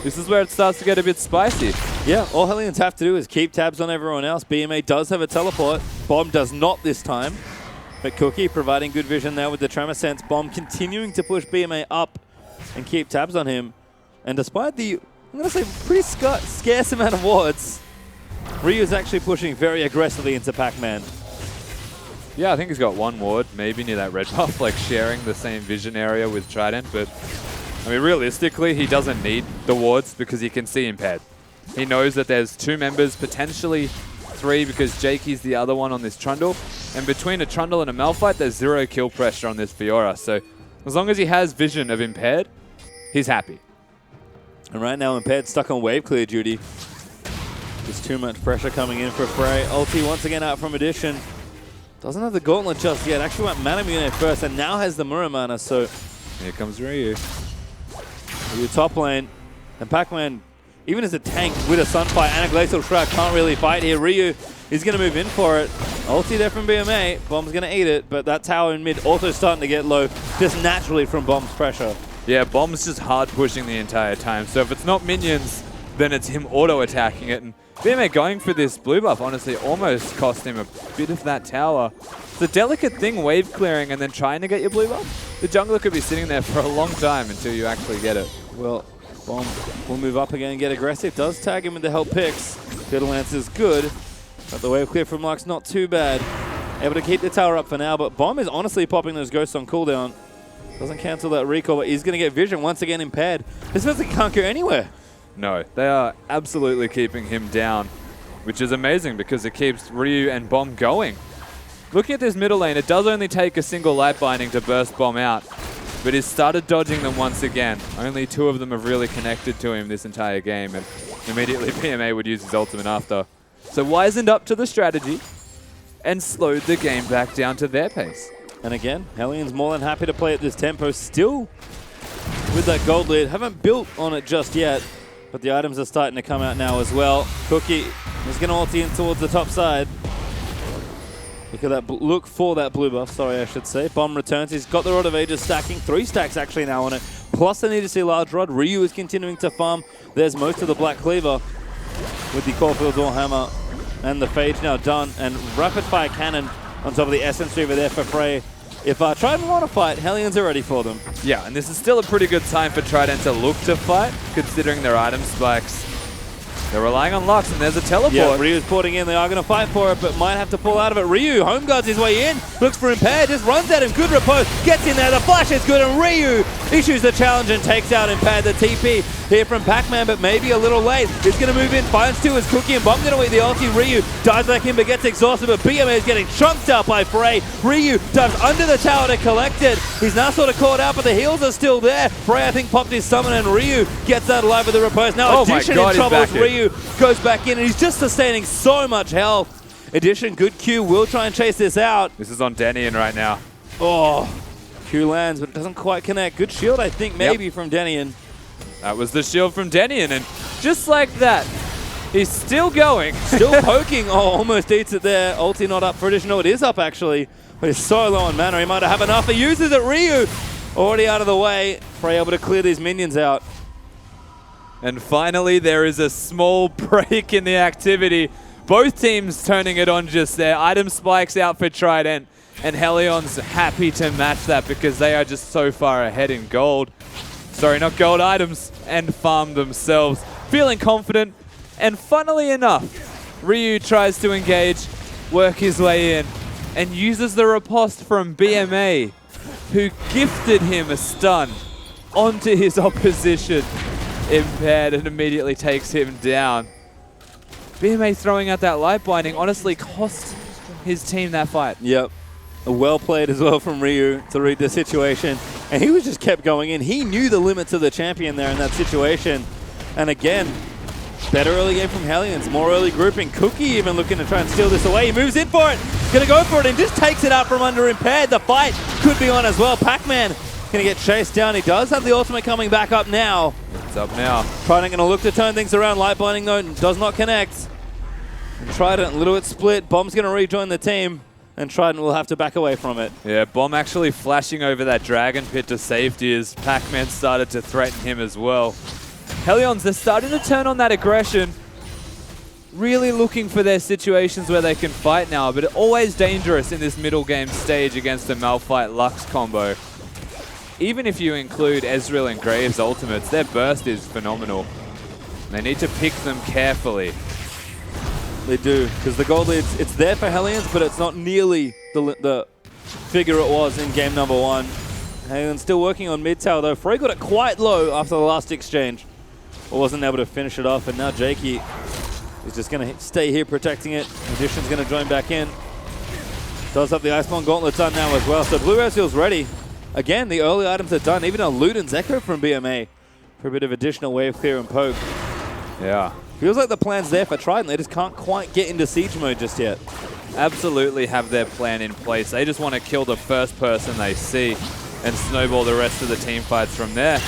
[SPEAKER 5] this is where it starts to get a bit spicy.
[SPEAKER 4] Yeah, all Hellions have to do is keep tabs on everyone else. BMA does have a teleport. Bomb does not this time. But Cookie providing good vision there with the Tremor Sense. Bomb continuing to push BMA up and keep tabs on him. And despite the, I'm going to say, pretty scarce amount of wards, Ryu is actually pushing very aggressively into Pac-Man.
[SPEAKER 5] Yeah, I think he's got one ward, maybe near that red buff, like sharing the same vision area with Trident, but I mean, realistically, he doesn't need the wards because he can see Impaired. He knows that there's 2 members, potentially 3 because Jakey's the other one on this Trundle. And between a Trundle and a Malphite, there's 0 kill pressure on this Fiora. So as long as he has vision of Impaired, he's happy.
[SPEAKER 4] And right now, Impaired stuck on wave clear duty. There's too much pressure coming in for Frey. Ulti once again out from Addition. Doesn't have the Gauntlet just yet. Actually went Manamune first and now has the Muramana. So
[SPEAKER 5] here comes Ryu.
[SPEAKER 4] Ryu top lane. And Pac-Man, even as a tank with a Sunfire and a Glacial Shroud, can't really fight here. Ryu is going to move in for it. Ulti there from BMA. Bomb's going to eat it, but that tower in mid also starting to get low just naturally from Bomb's pressure.
[SPEAKER 5] Yeah, Bomb's just hard pushing the entire time. So if it's not minions, then it's him auto-attacking it. And BMA going for this blue buff, honestly, almost cost him a bit of that tower. It's a delicate thing, wave clearing and then trying to get your blue buff. The jungler could be sitting there for a long time until you actually get it.
[SPEAKER 4] Well, Bomb will move up again and get aggressive. Does tag him with the help picks. Fiddle Lance is good, but the wave clear from Lux not too bad. Able to keep the tower up for now, but Bomb is honestly popping those ghosts on cooldown. Doesn't cancel that recall, but he's going to get vision once again Impaired. This person can't go anywhere.
[SPEAKER 5] No, they are absolutely keeping him down, which is amazing because it keeps Ryu and Bomb going. Looking at this middle lane, it does only take a single light binding to burst Bomb out, but he's started dodging them once again. Only 2 of them have really connected to him this entire game, and immediately BMA would use his ultimate after. So wisened up to the strategy and slowed the game back down to their pace.
[SPEAKER 4] And again, Hellions more than happy to play at this tempo. Still with that gold lead. Haven't built on it just yet, but the items are starting to come out now as well. Cookie is going to ulti in towards the top side. Look at that. Look for that blue buff, sorry, I should say. Bomb returns. He's got the Rod of Ages stacking. 3 stacks actually now on it. Plus they need to see large rod. Ryu is continuing to farm. There's most of the Black Cleaver with the Caulfield's Warhammer and the Phage now done. And rapid fire cannon on top of the Essence Reaver there for Frey. If Trident want to fight, Hellions are ready for them.
[SPEAKER 5] Yeah, and this is still a pretty good time for Trident to look to fight, considering their item spikes. They're relying on Lux, and there's a teleport.
[SPEAKER 4] Yeah, Ryu's porting in. They are going to fight for it, but might have to pull out of it. Ryu home guards his way in. Looks for Impaired, just runs at him. Good repose. Gets in there. The flash is good, and Ryu issues the challenge and takes out Impaired. The TP here from Pac-Man, but maybe a little late. He's going to move in. Finds 2 as Cookie and Bomb going to wait the ulti. Ryu dives like him, but gets exhausted. But BMA is getting chunked out by Frey. Ryu dives under the tower to collect it. He's now sort of caught out, but the heals are still there. Frey, I think, popped his summon, and Ryu gets out alive with the repose. Now Addition in trouble as Ryu goes back in, and he's just sustaining so much health. Addition, good Q, will try and chase this out.
[SPEAKER 5] This is on Denian right now.
[SPEAKER 4] Oh, Q lands, but it doesn't quite connect. Good shield, I think, maybe from Denian.
[SPEAKER 5] That was the shield from Denian, and just like that, he's still going.
[SPEAKER 4] Still poking. Oh, almost eats it there. Ulti not up for Addition. No, it is up, actually. But he's so low on mana, he might have enough. He uses it. Ryu already out of the way. Frey able to clear these minions out.
[SPEAKER 5] And finally, there is a small break in the activity. Both teams turning it on just there. Item spikes out for Trident, and Helion's happy to match that because they are just so far ahead in gold. Sorry, not gold items, and farm themselves. Feeling confident, and funnily enough, Ryu tries to engage, work his way in and uses the riposte from BMA, who gifted him a stun onto his opposition. Impaired and immediately takes him down. BMA throwing out that light binding honestly cost his team that fight.
[SPEAKER 4] Yep. Well played as well from Ryu to read the situation. And he was just kept going in. He knew the limits of the champion there in that situation. And again, better early game from Hellions. More early grouping. Cookie even looking to try and steal this away. He moves in for it. Gonna go for it and just takes it out from under Impaired. The fight could be on as well. Pac-Man gonna get chased down. He does have the ultimate coming back up now.
[SPEAKER 5] It's up now.
[SPEAKER 4] Trident gonna look to turn things around. Light binding though does not connect. And Trident a little bit split. Bomb's gonna rejoin the team. And Trident will have to back away from it.
[SPEAKER 5] Yeah, Bomb actually flashing over that Dragon Pit to safety as Pac-Man started to threaten him as well. Hellions, they're starting to turn on that aggression. Really looking for their situations where they can fight now, but always dangerous in this middle game stage against the Malphite Lux combo. Even if you include Ezreal and Graves ultimates, their burst is phenomenal. They need to pick them carefully.
[SPEAKER 4] They do, because the gold lead, it's there for Hellions, but it's not nearly the figure it was in game number 1. Hellions still working on mid tower though. Frey got it quite low after the last exchange, but wasn't able to finish it off, and now Jakey is just going to stay here protecting it. Magician's going to join back in. Does have the Iceborne Gauntlet done now as well, so Blue Ezreal's ready. Again, the early items are done, even a Luden's Echo from BMA for a bit of additional wave clear and poke.
[SPEAKER 5] Yeah.
[SPEAKER 4] Feels like the plan's there for Trident, they just can't quite get into siege mode just yet.
[SPEAKER 5] Absolutely have their plan in place. They just want to kill the first person they see and snowball the rest of the team fights from there.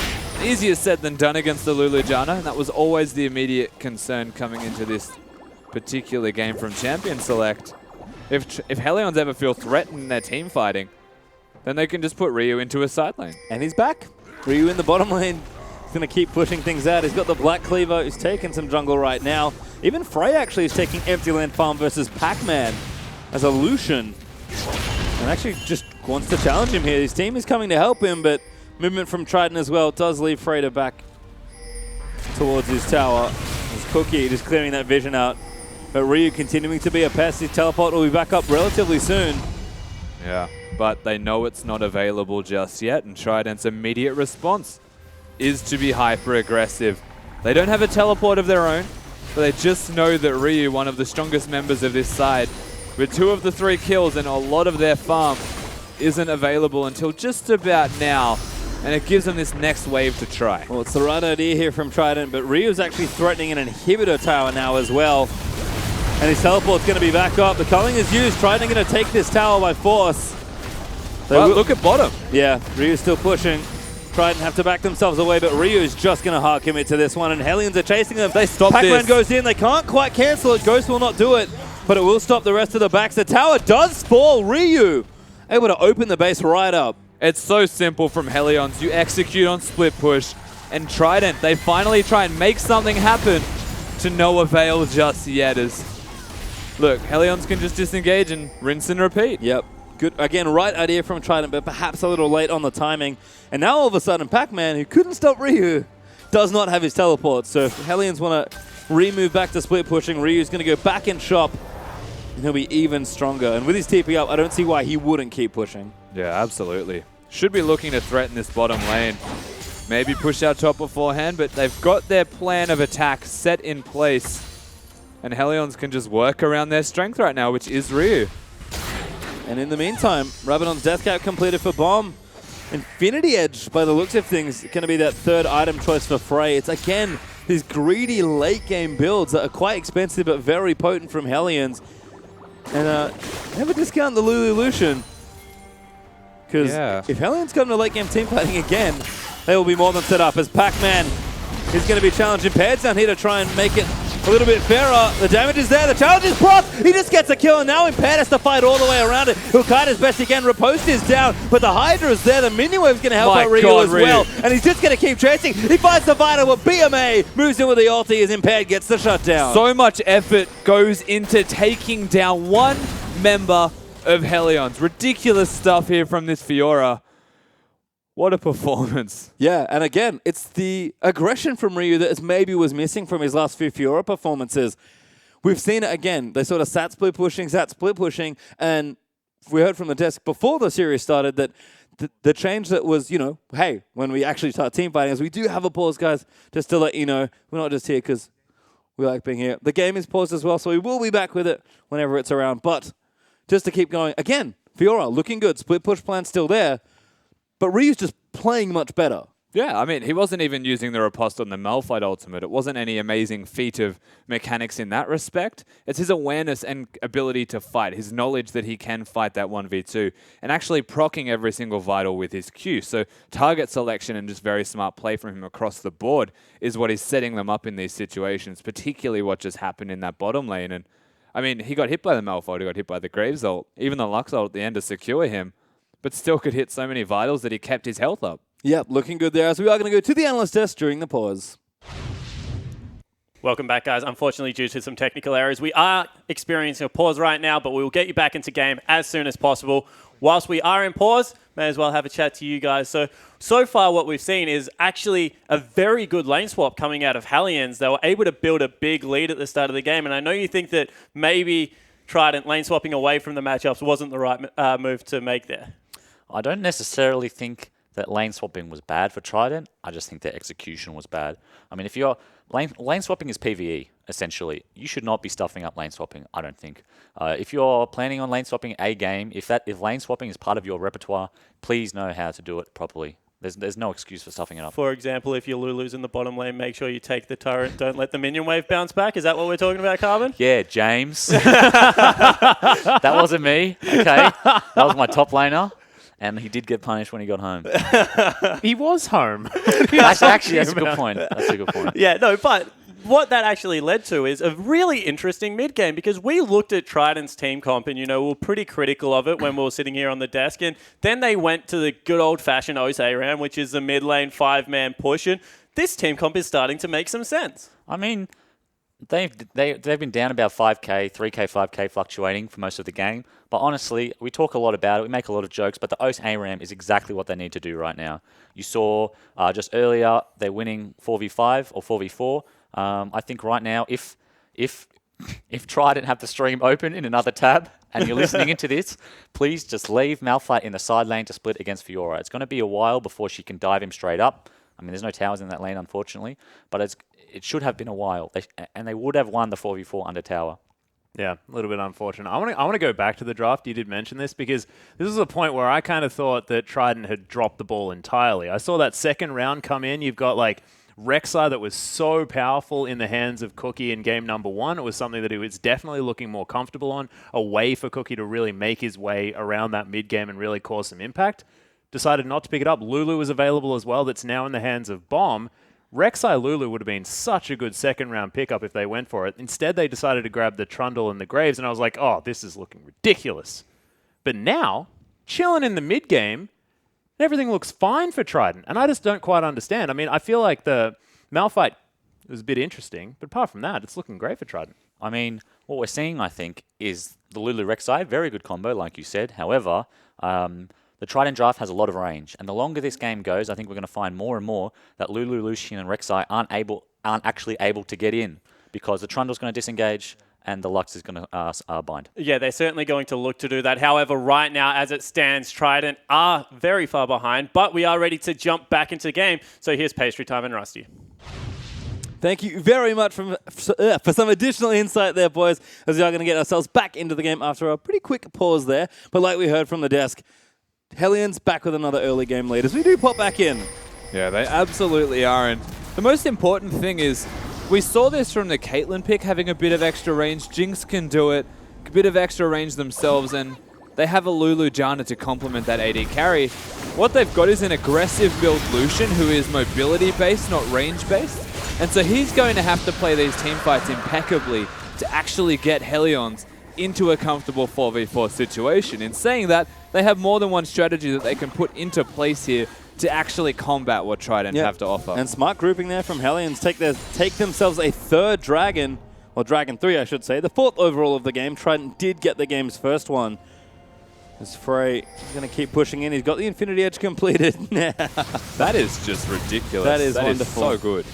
[SPEAKER 5] Easier said than done against the Lulu Jana, and that was always the immediate concern coming into this particular game from Champion Select. If Hellions ever feel threatened in their team fighting, then they can just put Ryu into a side lane.
[SPEAKER 4] And he's back. Ryu in the bottom lane. He's going to keep pushing things out. He's got the Black Cleaver. He's taking some jungle right now. Even Frey actually is taking Empty Land Farm versus Pac-Man as a Lucian. And actually just wants to challenge him here. His team is coming to help him, but movement from Trident as well does leave Frey back towards his tower. As Cookie just clearing that vision out. But Ryu continuing to be a pest. His teleport will be back up relatively soon.
[SPEAKER 5] Yeah, but they know it's not available just yet, and Trident's immediate response is to be hyper-aggressive. They don't have a teleport of their own, but they just know that Ryu, one of the strongest members of this side, with 2 of the 3 kills and a lot of their farm, isn't available until just about now, and it gives them this next wave to try.
[SPEAKER 4] Well, it's the right idea here from Trident, but Ryu's actually threatening an inhibitor tower now as well. And his teleport's going to be back up. The culling is used. Trident going to take this tower by force.
[SPEAKER 5] Well, look at bottom.
[SPEAKER 4] Yeah, Ryu's still pushing. Trident have to back themselves away, but Ryu's just going to hard commit to this one, and Hellions are chasing them.
[SPEAKER 5] They stop
[SPEAKER 4] Pac-Man
[SPEAKER 5] this.
[SPEAKER 4] goes in. They can't quite cancel it. Ghost will not do it, but it will stop the rest of the backs. The tower does fall. Ryu able to open the base right up.
[SPEAKER 5] It's so simple from Hellions. You execute on split push, and Trident, they finally try and make something happen to no avail just yet. Look, Hellions can just disengage and rinse and repeat.
[SPEAKER 4] Yep. Good. Again, right idea from Trident, but perhaps a little late on the timing. And now all of a sudden, Pac-Man, who couldn't stop Ryu, does not have his teleport. So if Hellions want to remove back to split pushing, Ryu's going to go back in shop, and he'll be even stronger. And with his TP up, I don't see why he wouldn't keep pushing.
[SPEAKER 5] Yeah, absolutely. Should be looking to threaten this bottom lane. Maybe push out top beforehand, but they've got their plan of attack set in place. And Hellions can just work around their strength right now, which is Ryu.
[SPEAKER 4] And in the meantime, Rabadon's Death Cap completed for Bomb. Infinity Edge, by the looks of things, going to be that 3rd item choice for Frey. It's, again, these greedy late-game builds that are quite expensive but very potent from Hellions. And never discount the Lulu Lucian. Because if Hellions come to late-game team fighting again, they will be more than set up, as Pac-Man is going to be challenging Pads down here to try and make it a little bit fairer. The damage is there. The challenge is proc. He just gets a kill, and now Impaired has to fight all the way around it. He'll kite as best he can. Riposte is down, but the Hydra is there. The minion wave's going to help out Ryu as well. And he's just going to keep chasing. He finds the Vital, but BMA moves in with the ulti as Impaired gets the shutdown.
[SPEAKER 5] So much effort goes into taking down one member of Hellions. Ridiculous stuff here from this Fiora. What a performance.
[SPEAKER 4] Yeah, and again, it's the aggression from Ryu that maybe was missing from his last few Fiora performances. we've seen it again. They sort of sat split pushing, and we heard from the desk before the series started that the change that was, hey, when we actually start team fighting is we do have a pause, guys, just to let you know. We're not just here because we like being here. The game is paused as well, so we will be back with it whenever it's around. But just to keep going, again, Fiora looking good. Split push plan still there, but Ryu's just playing much better.
[SPEAKER 5] Yeah, I mean, he wasn't even using the riposte on the Malphite ultimate. It wasn't any amazing feat of mechanics in that respect. It's his awareness and ability to fight, his knowledge that he can fight that 1v2, and actually proccing every single vital with his Q. So target selection and just very smart play from him across the board is what is setting them up in these situations, particularly what just happened in that bottom lane. And I mean, he got hit by the Malphite, he got hit by the Graves ult, even the Lux ult at the end to secure him, but still could hit so many vitals that he kept his health up.
[SPEAKER 4] Yep, looking good there. So we are going to go to the analyst desk during the pause.
[SPEAKER 1] Welcome back, guys. Unfortunately, due to some technical errors, we are experiencing a pause right now, but we will get you back into game as soon as possible. Whilst we are in pause, may as well have a chat to you guys. So far what we've seen is actually a very good lane swap coming out of Hellions. They were able to build a big lead at the start of the game, and I know you think that maybe Trident lane swapping away from the matchups wasn't the right move to make there.
[SPEAKER 2] I don't necessarily think that lane swapping was bad for Trident. I just think their execution was bad. I mean, if you're lane swapping is PvE essentially. You should not be stuffing up lane swapping, I don't think. If you're planning on lane swapping a game, if lane swapping is part of your repertoire, please know how to do it properly. There's no excuse for stuffing it up.
[SPEAKER 1] For example, if your Lulu's in the bottom lane, make sure you take the turret. Don't let the minion wave bounce back. Is that what we're talking about, Carbon?
[SPEAKER 2] Yeah, James. That wasn't me. Okay, that was my top laner. And he did get punished when he got home.
[SPEAKER 3] He was home.
[SPEAKER 2] Actually, that's a good point. That's a good point.
[SPEAKER 1] Yeah, no, but what that actually led to is a really interesting mid game because we looked at Trident's team comp and, we were pretty critical of it when we were sitting here on the desk. And then they went to the good old-fashioned OSARAM, which is the mid lane 5-man push. And this team comp is starting to make some sense.
[SPEAKER 2] I mean, they've been down about 5k, 3k, 5k fluctuating for most of the game. But honestly, we talk a lot about it. We make a lot of jokes, but the OSARAM is exactly what they need to do right now. You saw just earlier they're winning 4v5 or 4v4. I think right now, if Trident have the stream open in another tab and you're listening into this, please just leave Malphite in the side lane to split against Fiora. It's going to be a while before she can dive him straight up. I mean, there's no towers in that lane, unfortunately, but it should have been a while, and they would have won the 4v4 under tower.
[SPEAKER 3] Yeah, a little bit unfortunate. I want to go back to the draft. You did mention this because this is a point where I kind of thought that Trident had dropped the ball entirely. I saw that second round come in. You've got like Rek'Sai that was so powerful in the hands of Cookie in game number 1. It was something that he was definitely looking more comfortable on, a way for Cookie to really make his way around that mid game and really cause some impact. Decided not to pick it up. Lulu was available as well. That's now in the hands of Bomb. Rek'Sai Lulu would have been such a good second-round pickup if they went for it. Instead, they decided to grab the Trundle and the Graves, and I was like, oh, this is looking ridiculous. But now, chilling in the mid-game, everything looks fine for Trident, and I just don't quite understand. I mean, I feel like the Malphite was a bit interesting, but apart from that, it's looking great for Trident.
[SPEAKER 2] I mean, what we're seeing, I think, is the Lulu Rek'Sai, very good combo, like you said. However, the Trident draft has a lot of range, and the longer this game goes, I think we're going to find more and more that Lulu, Lucian, and Rek'Sai aren't actually able to get in because the Trundle's going to disengage and the Lux is going to bind.
[SPEAKER 1] Yeah, they're certainly going to look to do that. However, right now, as it stands, Trident are very far behind, but we are ready to jump back into the game. So here's Pastry Time and Rusty.
[SPEAKER 4] Thank you very much for some additional insight there, boys, as we are going to get ourselves back into the game after a pretty quick pause there. But like we heard from the desk, Hellions back with another early game lead as we do pop back in.
[SPEAKER 5] Yeah, they absolutely are. And the most important thing is we saw this from the Caitlyn pick, having a bit of extra range. Jinx can do it, a bit of extra range themselves, and they have a Lulu Janna to complement that AD carry. What they've got is an aggressive build Lucian who is mobility-based, not range-based. And so he's going to have to play these team fights impeccably to actually get Hellions into a comfortable 4v4 situation. In saying that, they have more than one strategy that they can put into place here to actually combat what Trident have to offer.
[SPEAKER 4] And smart grouping there from Hellions take themselves a third dragon, or Dragon 3 I should say, the 4th overall of the game. Trident did get the game's first one. As Frey is going to keep pushing in. He's got the Infinity Edge completed.
[SPEAKER 5] That is just ridiculous.
[SPEAKER 4] That is
[SPEAKER 5] wonderful.
[SPEAKER 4] wonderful.
[SPEAKER 5] So good.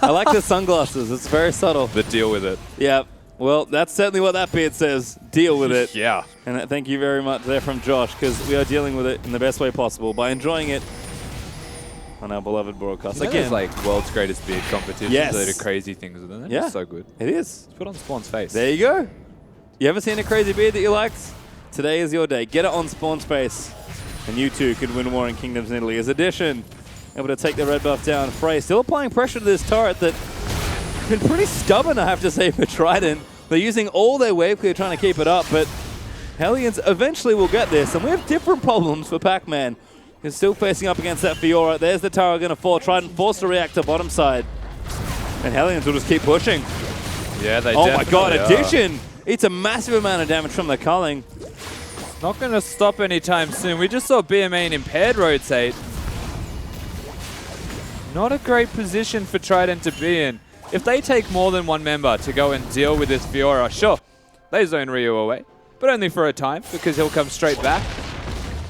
[SPEAKER 4] I like the sunglasses. It's very subtle.
[SPEAKER 5] The deal with it.
[SPEAKER 4] Yeah. Well, that's certainly what that beard says. Deal with it.
[SPEAKER 3] Yeah.
[SPEAKER 4] And thank you very much there from Josh, because we are dealing with it in the best way possible by enjoying it on our beloved broadcast.
[SPEAKER 5] You know,
[SPEAKER 4] Again,
[SPEAKER 5] there's like world's greatest beard competitions.
[SPEAKER 4] Yes.
[SPEAKER 5] They do crazy things with them. They're
[SPEAKER 4] Yeah.
[SPEAKER 5] just so good.
[SPEAKER 4] it is.
[SPEAKER 5] Just put on Spawn's face.
[SPEAKER 4] There you go. You ever seen a crazy beard that you liked? Today is your day. Get it on Spawn's face, and you too could win Warring Kingdoms in Italy. As Addition able to take the red buff down. Frey still applying pressure to this turret that's been pretty stubborn, I have to say, for Trident. They're using all their wave clear trying to keep it up, but Hellions eventually will get this, and we have different problems for Pac-Man. He's still facing up against that Fiora. There's the tower going to fall. Trident forced to react to bottom side, and Hellions will just keep pushing.
[SPEAKER 5] Yeah, they
[SPEAKER 4] Oh my
[SPEAKER 5] definitely
[SPEAKER 4] god,
[SPEAKER 5] are.
[SPEAKER 4] Addition! It's a massive amount of damage from the culling.
[SPEAKER 5] Not going to stop anytime soon. We just saw BMA and Impaired rotate. Not a great position for Trident to be in. If they take more than one member to go and deal with this Fiora, sure, they zone Ryu away, but only for a time, because he'll come straight back,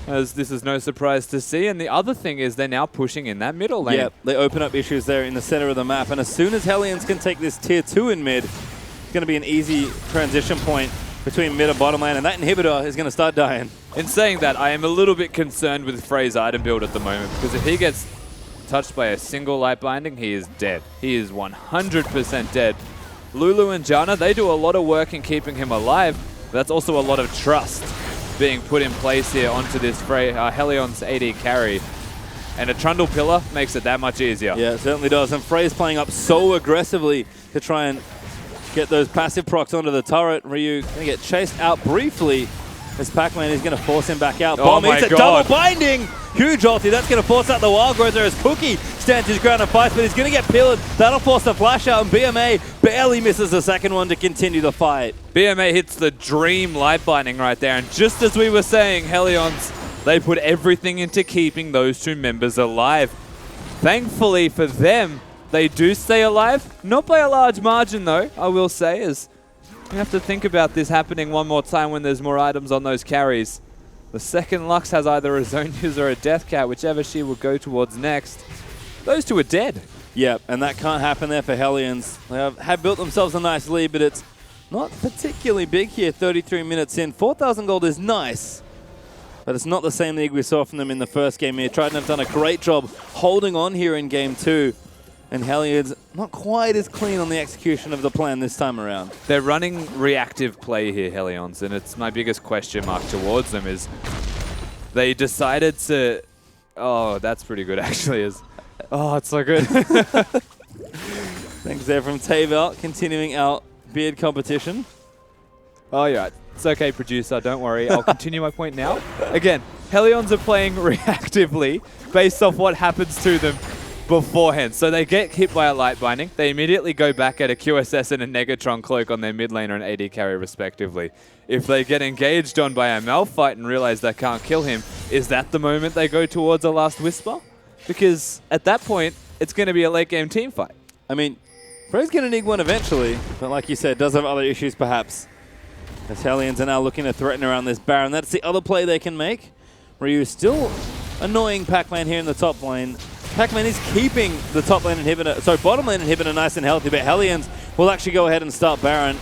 [SPEAKER 5] as this is no surprise to see. And the other thing is they're now pushing in that middle lane.
[SPEAKER 4] Yeah, they open up issues there in the center of the map, and as soon as Hellions can take this tier 2 in mid, it's going to be an easy transition point between mid and bottom lane, and that inhibitor is going to start dying.
[SPEAKER 5] In saying that, I am a little bit concerned with Frey's item build at the moment, because if he gets touched by a single light binding, he is dead. He is 100% dead. Lulu and Janna, they do a lot of work in keeping him alive, but that's also a lot of trust being put in place here onto this Frey, Helion's AD carry. And a Trundle Pillar makes it that much easier.
[SPEAKER 4] Yeah, it certainly does, and Frey's playing up so aggressively to try and get those passive procs onto the turret. Ryu going to get chased out briefly as Pac-Man is going to force him back out.
[SPEAKER 5] Oh
[SPEAKER 4] Bomb
[SPEAKER 5] my
[SPEAKER 4] hits a
[SPEAKER 5] God.
[SPEAKER 4] double binding! Huge ulti, that's going to force out the Wild Growth there as Cookie stands his ground and fights, but he's going to get pillared. That'll force the flash out, and BMA barely misses the second one to continue the fight.
[SPEAKER 5] BMA hits the dream light binding right there, and just as we were saying, Helions, they put everything into keeping those two members alive. Thankfully for them, they do stay alive. Not by a large margin though, I will say, as we have to think about this happening one more time when there's more items on those carries. The second Lux has either a Zone User or a Death Cat, whichever she will go towards next. Those two are dead.
[SPEAKER 4] Yeah, and that can't happen there for Hellions. They have built themselves a nice lead, but it's not particularly big here, 33 minutes in. 4,000 gold is nice, but it's not the same league we saw from them in the first game here. Trident have done a great job holding on here in game 2. And Hellions not quite as clean on the execution of the plan this time around.
[SPEAKER 5] They're running reactive play here, Helions, and it's my biggest question mark towards them is they decided to... Oh, that's pretty good actually. Oh, it's so good.
[SPEAKER 4] Thanks there from Tavel, continuing our beard competition.
[SPEAKER 5] Oh yeah, it's okay producer, don't worry. I'll continue my point now. Again, Helions are playing reactively based off what happens to them beforehand. So they get hit by a light binding. They immediately go back at a QSS and a Negatron cloak on their mid laner and AD carry respectively. If they get engaged on by a Malphite and realize they can't kill him, is that the moment they go towards a Last Whisper? Because at that point, it's going to be a late game team fight.
[SPEAKER 4] I mean, Frey's going to need one eventually, but like you said, does have other issues perhaps. As Hellions are now looking to threaten around this Baron. That's the other play they can make. Ryu still annoying Pac-Man here in the top lane. Pac-Man is keeping the top lane inhibitor, sorry, bottom lane inhibitor nice and healthy, but Hellions will actually go ahead and start Baron.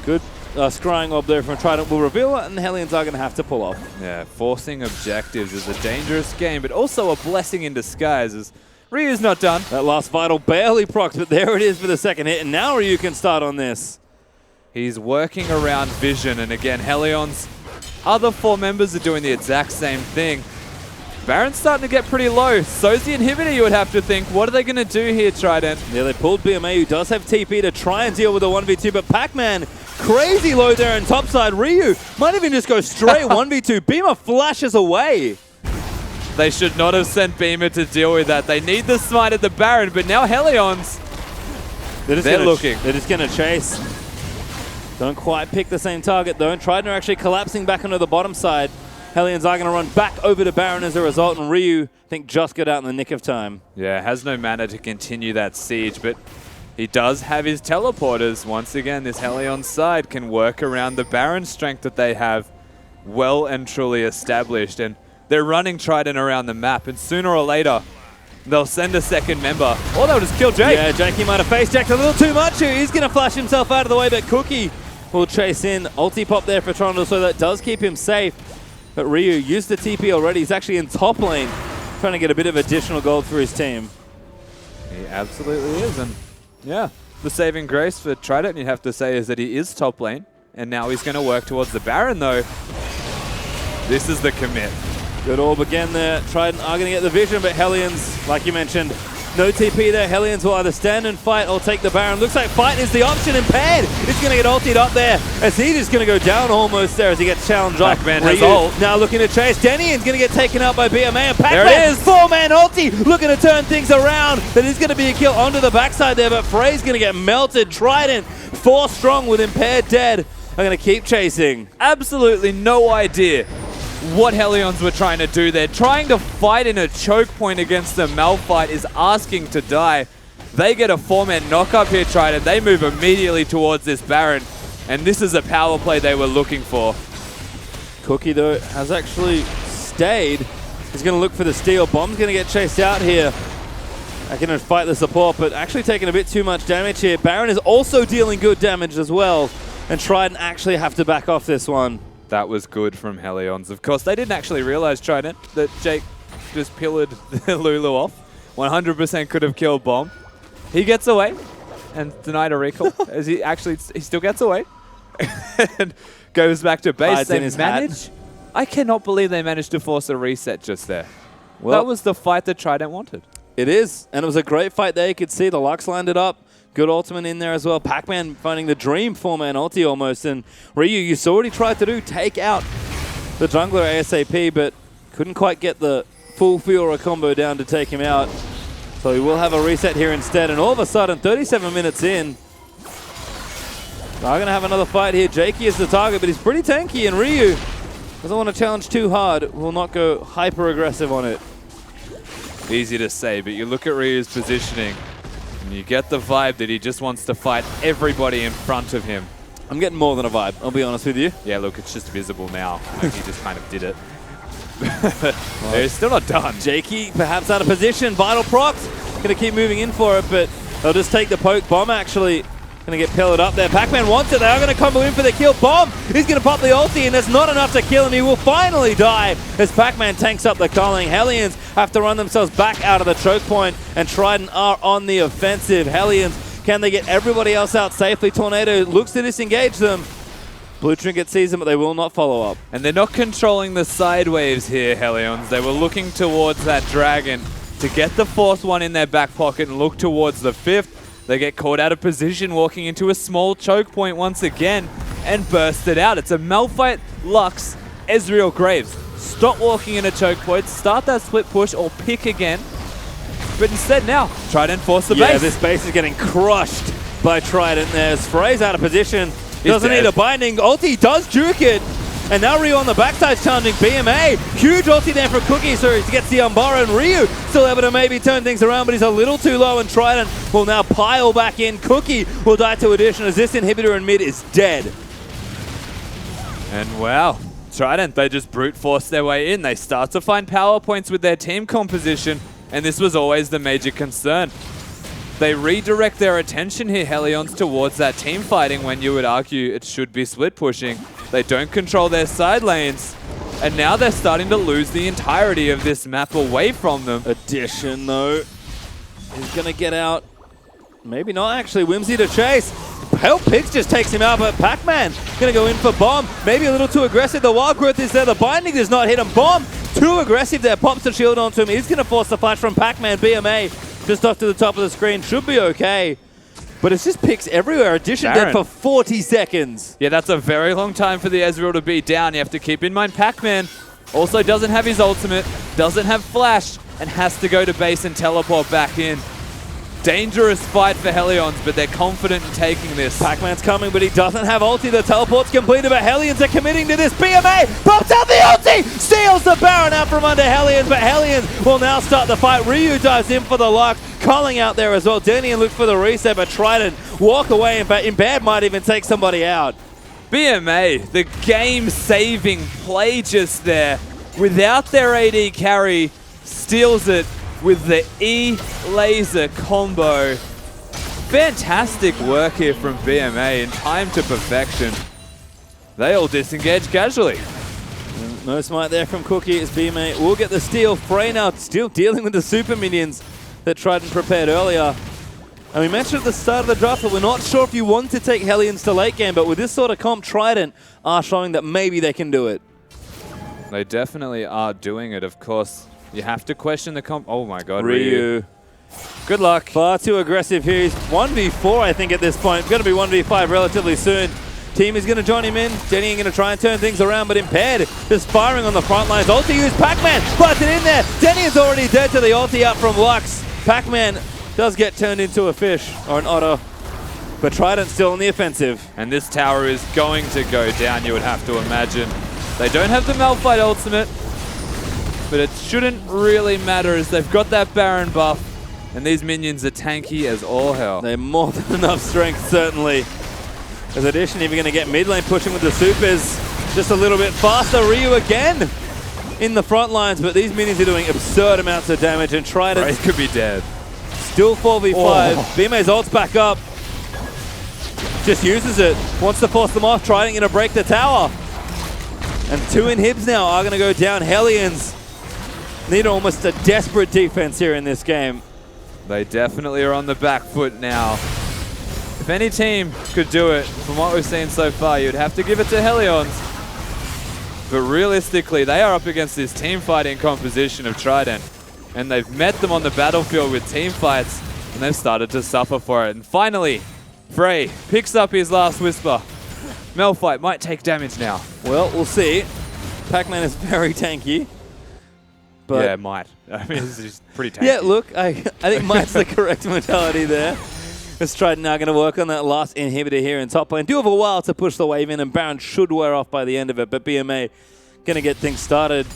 [SPEAKER 4] Good scrying orb there from Trident will reveal it, and Hellions are going to have to pull off.
[SPEAKER 5] Yeah, forcing objectives is a dangerous game, but also a blessing in disguise as Ryu's not done.
[SPEAKER 4] That last vital barely procs, but there it is for the second hit, and now Ryu can start on this.
[SPEAKER 5] He's working around vision, and again, Helion's other 4 members are doing the exact same thing. Baron's starting to get pretty low. So's the inhibitor, you would have to think. What are they going to do here, Trident?
[SPEAKER 4] Yeah, they pulled BMA, who does have TP to try and deal with the 1v2, but Pac-Man crazy low there on topside. Ryu might even just go straight 1v2. Beamer flashes away.
[SPEAKER 5] They should not have sent Beamer to deal with that. They need the smite at the Baron, but now Helion's, they're looking.
[SPEAKER 4] They're just going to chase. Don't quite pick the same target, though. And Trident are actually collapsing back onto the bottom side. Hellions are going to run back over to Baron as a result, and Ryu, I think, just got out in the nick of time.
[SPEAKER 5] Yeah, has no mana to continue that siege, but he does have his teleporters. Once again, this Helion side can work around the Baron strength that they have well and truly established, and they're running Trident around the map, and sooner or later,
[SPEAKER 4] they'll send a second member. Or they'll just kill Jake.
[SPEAKER 1] Yeah, Jakey might have face jacked a little too much here. He's going to flash himself out of the way, but Cookie will chase in. Ulti pop there for Toronto, so that does keep him safe. But Ryu used the TP already. He's actually in top lane, trying to get a bit of additional gold for his team.
[SPEAKER 5] He absolutely is. And yeah, the saving grace for Trident, you'd have to say, is that he is top lane. And now he's going to work towards the Baron, though. This is the commit.
[SPEAKER 1] Good orb again there. Trident are going to get the vision, but Hellions, like you mentioned, no TP there. Hellions will either stand and fight or take the Baron. Looks like fight is the option, and Pad is going to get ultied up there as he's just going to go down almost there as he gets challenged off.
[SPEAKER 4] Pac-Man has ult.
[SPEAKER 1] Now looking to chase. Denian's going to get taken out by BMA, and Pac-Man,
[SPEAKER 4] There it is.
[SPEAKER 1] four-man ulti, looking to turn things around. That is going to be a kill onto the backside there, but Frey's going to get melted. Trident, 4 strong with Impaired dead. I'm going to keep chasing.
[SPEAKER 4] Absolutely no idea what Hellions were trying to do there. Trying to fight in a choke point against the Malphite is asking to die. They get a 4-man knock-up here, Trident. They move immediately towards this Baron, and this is a power play they were looking for.
[SPEAKER 1] Cookie, though, has actually stayed. He's going to look for the steal. Bomb's going to get chased out here. I can fight the support, but actually taking a bit too much damage here. Baron is also dealing good damage as well, and Trident actually have to back off this one.
[SPEAKER 5] That was good from Hellions. Of course, they didn't actually realize, Trident, that Jake just pillared the Lulu off. 100% could have killed Bomb. He gets away and denied a recall, as he still gets away and goes back to base.
[SPEAKER 1] Hides in his hat.
[SPEAKER 5] I cannot believe they managed to force a reset just there.
[SPEAKER 1] Well,
[SPEAKER 5] that was the fight that Trident wanted.
[SPEAKER 1] It is, and it was a great fight there. You could see the Lux lined it up. Good ultimate in there as well. Pac-Man finding the dream 4-man ulti almost. And Ryu, you saw what he tried to do, take out the jungler ASAP, but couldn't quite get the full Fiora combo down to take him out. So he will have a reset here instead. And all of a sudden, 37 minutes in, they're going to have another fight here. Jakey is the target, but he's pretty tanky, and Ryu doesn't want to challenge too hard. Will not go hyper-aggressive on it.
[SPEAKER 5] Easy to say, but you look at Ryu's positioning, and you get the vibe that he just wants to fight everybody in front of him.
[SPEAKER 1] I'm getting more than a vibe, I'll be honest with you.
[SPEAKER 5] Yeah, look, it's just visible now. Like he just kind of did it. They're still not done.
[SPEAKER 1] Jakey perhaps out of position. Vital procs. Going to keep moving in for it, but they'll just take the poke. Bomb actually going to get pellet up there. Pac-Man wants it. They are going to combo in for the kill. Bomb is going to pop the ulti, and that's not enough to kill him. He will finally die as Pac-Man tanks up the culling. Hellions have to run themselves back out of the choke point, and Trident are on the offensive. Hellions, can they get everybody else out safely? Tornado looks to disengage them. Blue Trinket sees them, but they will not follow up.
[SPEAKER 5] And they're not controlling the side waves here, Hellions. They were looking towards that dragon to get the 4th one in their back pocket and look towards the 5th. They get caught out of position, walking into a small choke point once again and burst it out. It's a Malphite, Lux, Ezreal, Graves. Stop walking in a choke point, start that split push or pick again. But instead now, Trident force the base.
[SPEAKER 1] Yeah, this base is getting crushed by Trident. There's Frey's out of position. Doesn't need a binding. Ulti does juke it. And now Ryu on the backside challenging BMA. Huge ulti there for Cookie, so he gets the Umbara, and Ryu still able to maybe turn things around, but he's a little too low, and Trident will now pile back in. Cookie will die to addition as this inhibitor in mid is dead.
[SPEAKER 5] And wow, Trident, they just brute force their way in. They start to find power points with their team composition, and this was always the major concern. They redirect their attention here, Hellions, towards that team fighting when you would argue it should be split pushing. They don't control their side lanes, and now they're starting to lose the entirety of this map away from them.
[SPEAKER 1] Addition, though, is going to get out. Maybe not, actually. Whimsy to chase. Help Pix just takes him out, but Pac-Man going to go in for Bomb. Maybe a little too aggressive. The Wild Growth is there. The Binding does not hit him. Bomb, too aggressive there. Pops the shield onto him. He's going to force the flash from Pac-Man. BMA just off to the top of the screen. Should be okay. But it's just picks everywhere. Addition dead for 40 seconds.
[SPEAKER 5] Yeah, that's a very long time for the Ezreal to be down. You have to keep in mind Pac-Man also doesn't have his ultimate, doesn't have flash, and has to go to base and teleport back in. Dangerous fight for Hellions, but they're confident in taking this.
[SPEAKER 1] Pac-Man's coming, but he doesn't have ulti. The teleport's completed, but Hellions are committing to this. BMA pops out the ulti, steals the Baron out from under Hellions, but Hellions will now start the fight. Ryu dives in for the Lux, calling out there as well. Denian looks for the reset, but Trident walk away. In fact, Impaired might even take somebody out.
[SPEAKER 5] BMA, the game-saving play just there. Without their AD carry, steals it. with the E-laser combo. Fantastic work here from BMA in time to perfection. They all disengage casually.
[SPEAKER 4] No smite there from Cookie as BMA will get the steal. Frey now still dealing with the super minions that Trident prepared earlier. And we mentioned at the start of the draft that we're not sure if you want to take Hellions to late game, but with this sort of comp, Trident are showing that maybe they can do it.
[SPEAKER 5] They definitely are doing it. Of course, you have to question the comp. Oh my god,
[SPEAKER 4] Ryu.
[SPEAKER 5] Good luck.
[SPEAKER 4] Far too aggressive here. He's 1v4, I think, at this point. Going to be 1v5 relatively soon. Team is going to join him in. Denny is going to try and turn things around, but Impaired just firing on the front lines. Ulti used. Pac-Man busts it in there. Denny is already dead to the ulti up from Lux. Pac-Man does get turned into a fish or an otter, but Trident still on the offensive.
[SPEAKER 5] And this tower is going to go down, you would have to imagine. They don't have the Malphite ultimate, but it shouldn't really matter as they've got that Baron buff, and these minions are tanky as all hell.
[SPEAKER 4] They're more than enough strength, certainly. As addition, even going to get mid lane pushing with the supers just a little bit faster. Ryu again in the front lines, but these minions are doing absurd amounts of damage, and Trident
[SPEAKER 5] Right, could be dead.
[SPEAKER 4] still 4v5. BMA's ult's back up. Just uses it. Wants to force them off. Trident going to break the tower. And 2 inhibs now are going to go down. Hellions need almost a desperate defense here in this game.
[SPEAKER 5] They definitely are on the back foot now. If any team could do it, from what we've seen so far, you'd have to give it to Hellions. But realistically, they are up against this team fighting composition of Trident. And they've met them on the battlefield with team fights, and they've started to suffer for it. And finally, Frey picks up his last Whisper. Malphite might take damage now.
[SPEAKER 4] Well, we'll see. Pac-Man is very tanky. But
[SPEAKER 5] Yeah, might. I mean, it's just pretty tanky.
[SPEAKER 4] yeah, look, I think might's the correct mentality there. As Trident now going to work on that last inhibitor here in top lane. Do have a while to push the wave in, and Baron should wear off by the end of it, but BMA going to get things started.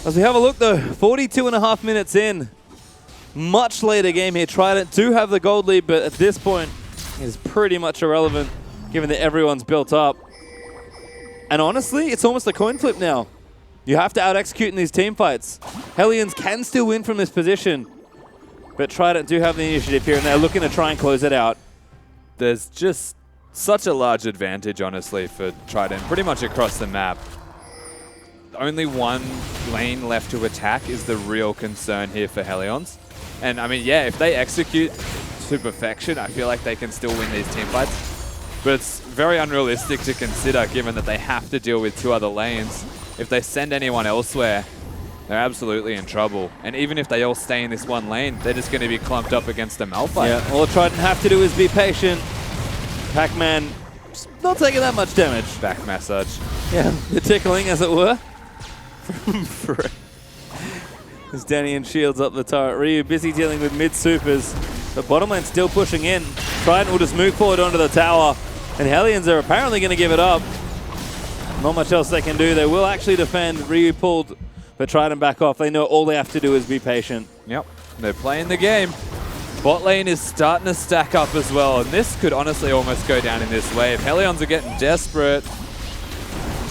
[SPEAKER 4] As we have a look though, 42.5 minutes in. Much later game here. Trident do have the gold lead, but at this point is pretty much irrelevant given that everyone's built up. And honestly, it's almost a coin flip now. You have to out-execute in these team fights. Hellions can still win from this position, but Trident do have the initiative here, and they're looking to try and close it out.
[SPEAKER 5] There's just such a large advantage, honestly, for Trident, pretty much across the map. Only one lane left to attack is the real concern here for Hellions. And I mean, yeah, if they execute to perfection, I feel like they can still win these team fights. But it's very unrealistic to consider given that they have to deal with 2 other lanes. If they send anyone elsewhere, they're absolutely in trouble. And even if they all stay in this one lane, they're just going to be clumped up against a Malphite.
[SPEAKER 4] Yeah, all Trident have to do is be patient. Pac-Man not taking that much damage.
[SPEAKER 5] Back massage.
[SPEAKER 4] Yeah, the tickling, as it were. As Danny and Shields up the turret. Ryu busy dealing with mid-supers. The bottom lane still pushing in. Trident will just move forward onto the tower. And Hellions are apparently going to give it up. Not much else they can do. They will actually defend. Ryu pulled, but Trident back off. They know all they have to do is be patient.
[SPEAKER 5] Yep, they're playing the game. Bot lane is starting to stack up as well, and this could honestly almost go down in this wave. Hellions are getting desperate.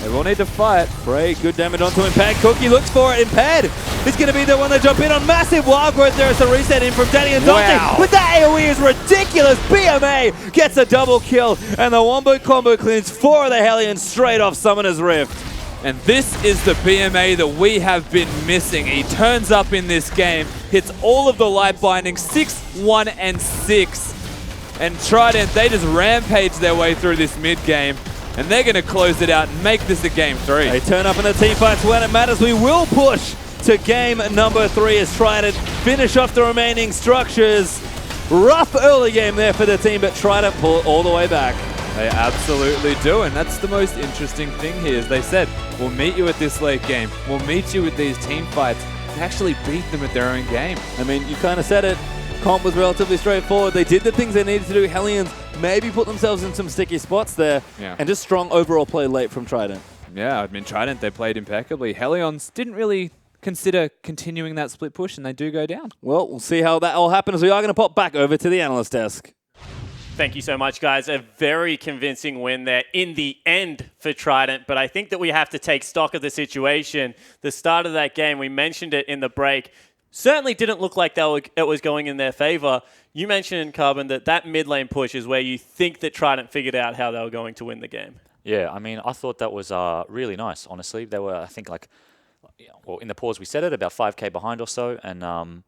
[SPEAKER 5] They will need to fight.
[SPEAKER 4] Frey, good damage onto Impaired. Cookie looks for it. Impaired is going to be the one to jump in on massive wild growth. There is the reset in from Danny and Dante.
[SPEAKER 5] Wow.
[SPEAKER 4] But that AoE is ridiculous. BMA gets a double kill, and the wombo combo cleans 4 of the Hellions straight off Summoner's Rift.
[SPEAKER 5] And this is the BMA that we have been missing. He turns up in this game, hits all of the light binding, 6, 1, and 6. And Trident, they just rampage their way through this mid game. And they're going to close it out and make this a game 3.
[SPEAKER 4] They turn up in the team fights when it matters. We will push to game number 3 as Trident finish off the remaining structures. Rough early game there for the team, but Trident pull it all the way back.
[SPEAKER 5] They absolutely do, and that's the most interesting thing here. As they said, we'll meet you at this late game. We'll meet you with these team fights. They actually beat them at their own game.
[SPEAKER 4] I mean, you kind of said it. Comp was relatively straightforward. They did the things they needed to do. Hellions maybe put themselves in some sticky spots there.
[SPEAKER 5] Yeah.
[SPEAKER 4] And just strong overall play late from Trident.
[SPEAKER 5] Yeah, I mean, Trident, they played impeccably. Hellions didn't really consider continuing that split push, and they do go down.
[SPEAKER 4] Well, we'll see how that all happens. We are going to pop back over to the analyst desk.
[SPEAKER 1] Thank you so much, guys. A very convincing win there in the end for Trident, but I think that we have to take stock of the situation. The start of that game, we mentioned it in the break, certainly didn't look like it was going in their favor. You mentioned, Carbon, that mid lane push is where you think that Trident figured out how they were going to win the game.
[SPEAKER 2] Yeah, I mean, I thought that was really nice, honestly. They were, I think, in the pause we said it, about 5k behind or so, and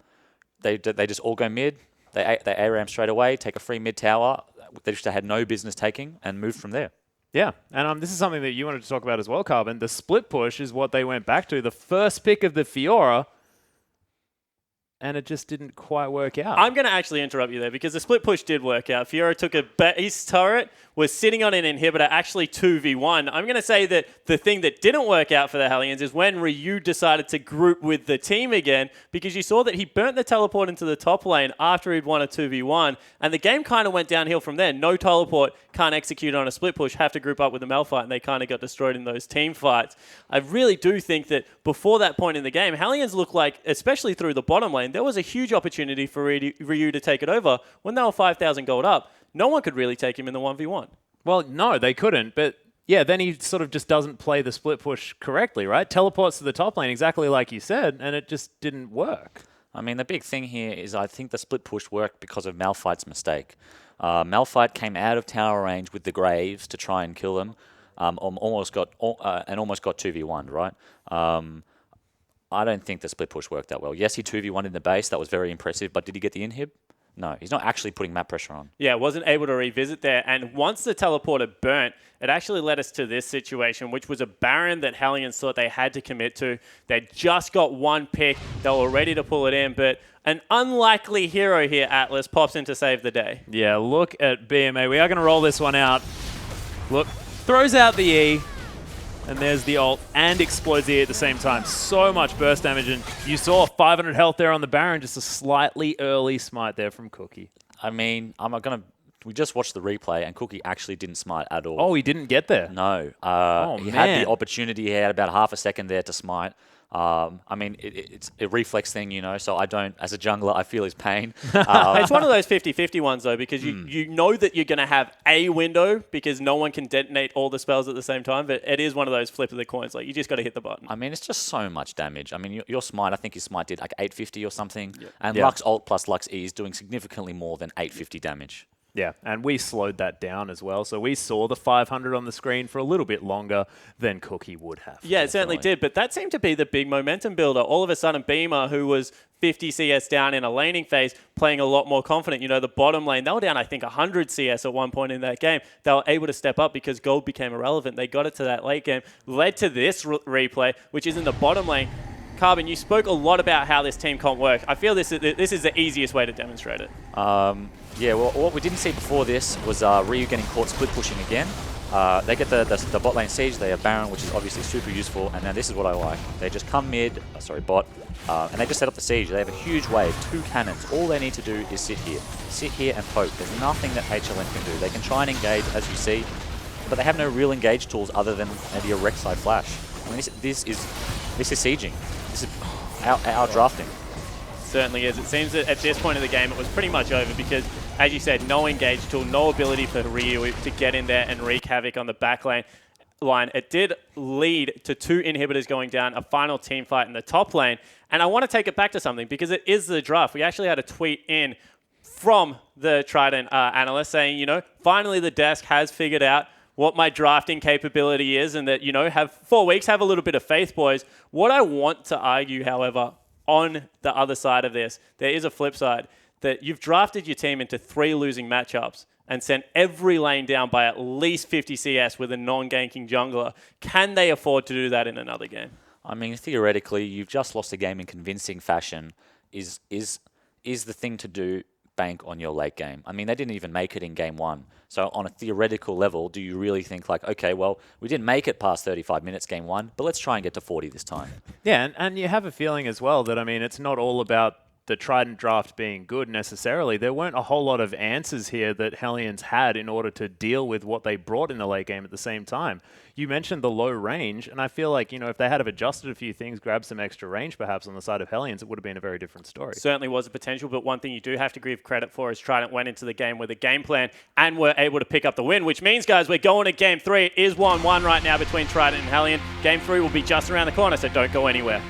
[SPEAKER 2] they just all go mid. They ARAM straight away, take a free mid tower, they just had no business taking, and move from there.
[SPEAKER 3] Yeah, and this is something that you wanted to talk about as well, Carbon. The split push is what they went back to. The first pick of the Fiora, and it just didn't quite work out.
[SPEAKER 1] I'm going to actually interrupt you there because the split push did work out. Fiora took a base turret, was sitting on an inhibitor, actually 2v1. I'm going to say that the thing that didn't work out for the Hellions is when Ryu decided to group with the team again, because you saw that he burnt the teleport into the top lane after he'd won a 2v1, and the game kind of went downhill from there. No teleport, can't execute on a split push, have to group up with the Malphite, and they kind of got destroyed in those team fights. I really do think that before that point in the game, Hellions looked like, especially through the bottom lane, there was a huge opportunity for Ryu to take it over. When they were 5,000 gold up, no one could really take him in the 1v1.
[SPEAKER 3] Well, no, they couldn't, but yeah, then he sort of just doesn't play the split push correctly, right? Teleports to the top lane, exactly like you said, and it just didn't work.
[SPEAKER 2] I mean, the big thing here is I think the split push worked because of Malphite's mistake. Malphite came out of tower range with the Graves to try and kill him, almost got 2v1'd, right? I don't think the split push worked that well. Yes, he 2v1 in the base. That was very impressive. But did he get the inhib? No, he's not actually putting map pressure on.
[SPEAKER 1] Yeah, wasn't able to revisit there. And once the teleporter burnt, it actually led us to this situation, which was a Baron that Hellions thought they had to commit to. They just got one pick. They were ready to pull it in. But an unlikely hero here, Atlas, pops in to save the day.
[SPEAKER 3] Yeah, look at BMA. We are going to roll this one out. Look, throws out the E. And there's the ult and explodes the E at the same time. So much burst damage. And you saw 500 health there on the Baron. Just a slightly early smite there from Cookie.
[SPEAKER 2] I mean, we just watched the replay and Cookie actually didn't smite at all.
[SPEAKER 3] Oh, he didn't get there?
[SPEAKER 2] No. He
[SPEAKER 3] man.
[SPEAKER 2] had the opportunity. He had about half a second there to smite. I mean, it's a reflex thing, so I don't, as a jungler, I feel his pain.
[SPEAKER 1] It's one of those 50-50 ones, though, because you know that you're going to have a window because no one can detonate all the spells at the same time, but it is one of those flip of the coins. Like, you just got to hit the button.
[SPEAKER 2] I mean, it's just so much damage. I mean, your smite, I think your smite did like 850 or something, and Lux ult plus Lux E is doing significantly more than 850 damage.
[SPEAKER 3] Yeah, and we slowed that down as well. So we saw the 500 on the screen for a little bit longer than Cookie would have.
[SPEAKER 1] Yeah, it certainly did. But that seemed to be the big momentum builder. All of a sudden, Beamer, who was 50 CS down in a laning phase, playing a lot more confident. The bottom lane, they were down, I think, 100 CS at one point in that game. They were able to step up because gold became irrelevant. They got it to that late game, led to this replay, which is in the bottom lane. Carbon, you spoke a lot about how this team comp work. I feel this is the easiest way to demonstrate it.
[SPEAKER 2] Yeah, well, what we didn't see before this was Ryu getting caught split pushing again. They get the bot lane siege, they have Baron, which is obviously super useful, and now this is what I like. They just come bot, and they just set up the siege. They have a huge wave, 2 cannons. All they need to do is sit here and poke. There's nothing that HLN can do. They can try and engage, as you see, but they have no real engage tools other than maybe a Rek'Sai flash. I mean, this is sieging. This is our drafting.
[SPEAKER 1] Certainly is. It seems that at this point of the game, it was pretty much over because, as you said, no engage tool, no ability for Ryu to get in there and wreak havoc on the back lane. It did lead to 2 inhibitors going down, a final team fight in the top lane. And I want to take it back to something because it is the draft. We actually had a tweet in from the Trident analyst saying, finally the desk has figured out what my drafting capability is and that, have 4 weeks, have a little bit of faith, boys. What I want to argue, however, on the other side of this, there is a flip side that you've drafted your team into 3 losing matchups and sent every lane down by at least 50 CS with a non-ganking jungler. Can they afford to do that in another game?
[SPEAKER 2] I mean, theoretically, you've just lost a game in convincing fashion. Is the thing to do bank on your late game? I mean, they didn't even make it in game 1. So on a theoretical level, do you really think like, okay, well, we didn't make it past 35 minutes game 1, but let's try and get to 40 this time?
[SPEAKER 3] Yeah, and you have a feeling as well that, I mean, it's not all about the Trident draft being good necessarily. There weren't a whole lot of answers here that Hellions had in order to deal with what they brought in the late game at the same time. You mentioned the low range, and I feel like, if they had have adjusted a few things, grabbed some extra range perhaps on the side of Hellions, it would have been a very different story.
[SPEAKER 1] Certainly was a potential, but one thing you do have to give credit for is Trident went into the game with a game plan and were able to pick up the win, which means, guys, we're going to game 3. It is 1-1 right now between Trident and Hellion. Game 3 will be just around the corner, so don't go anywhere.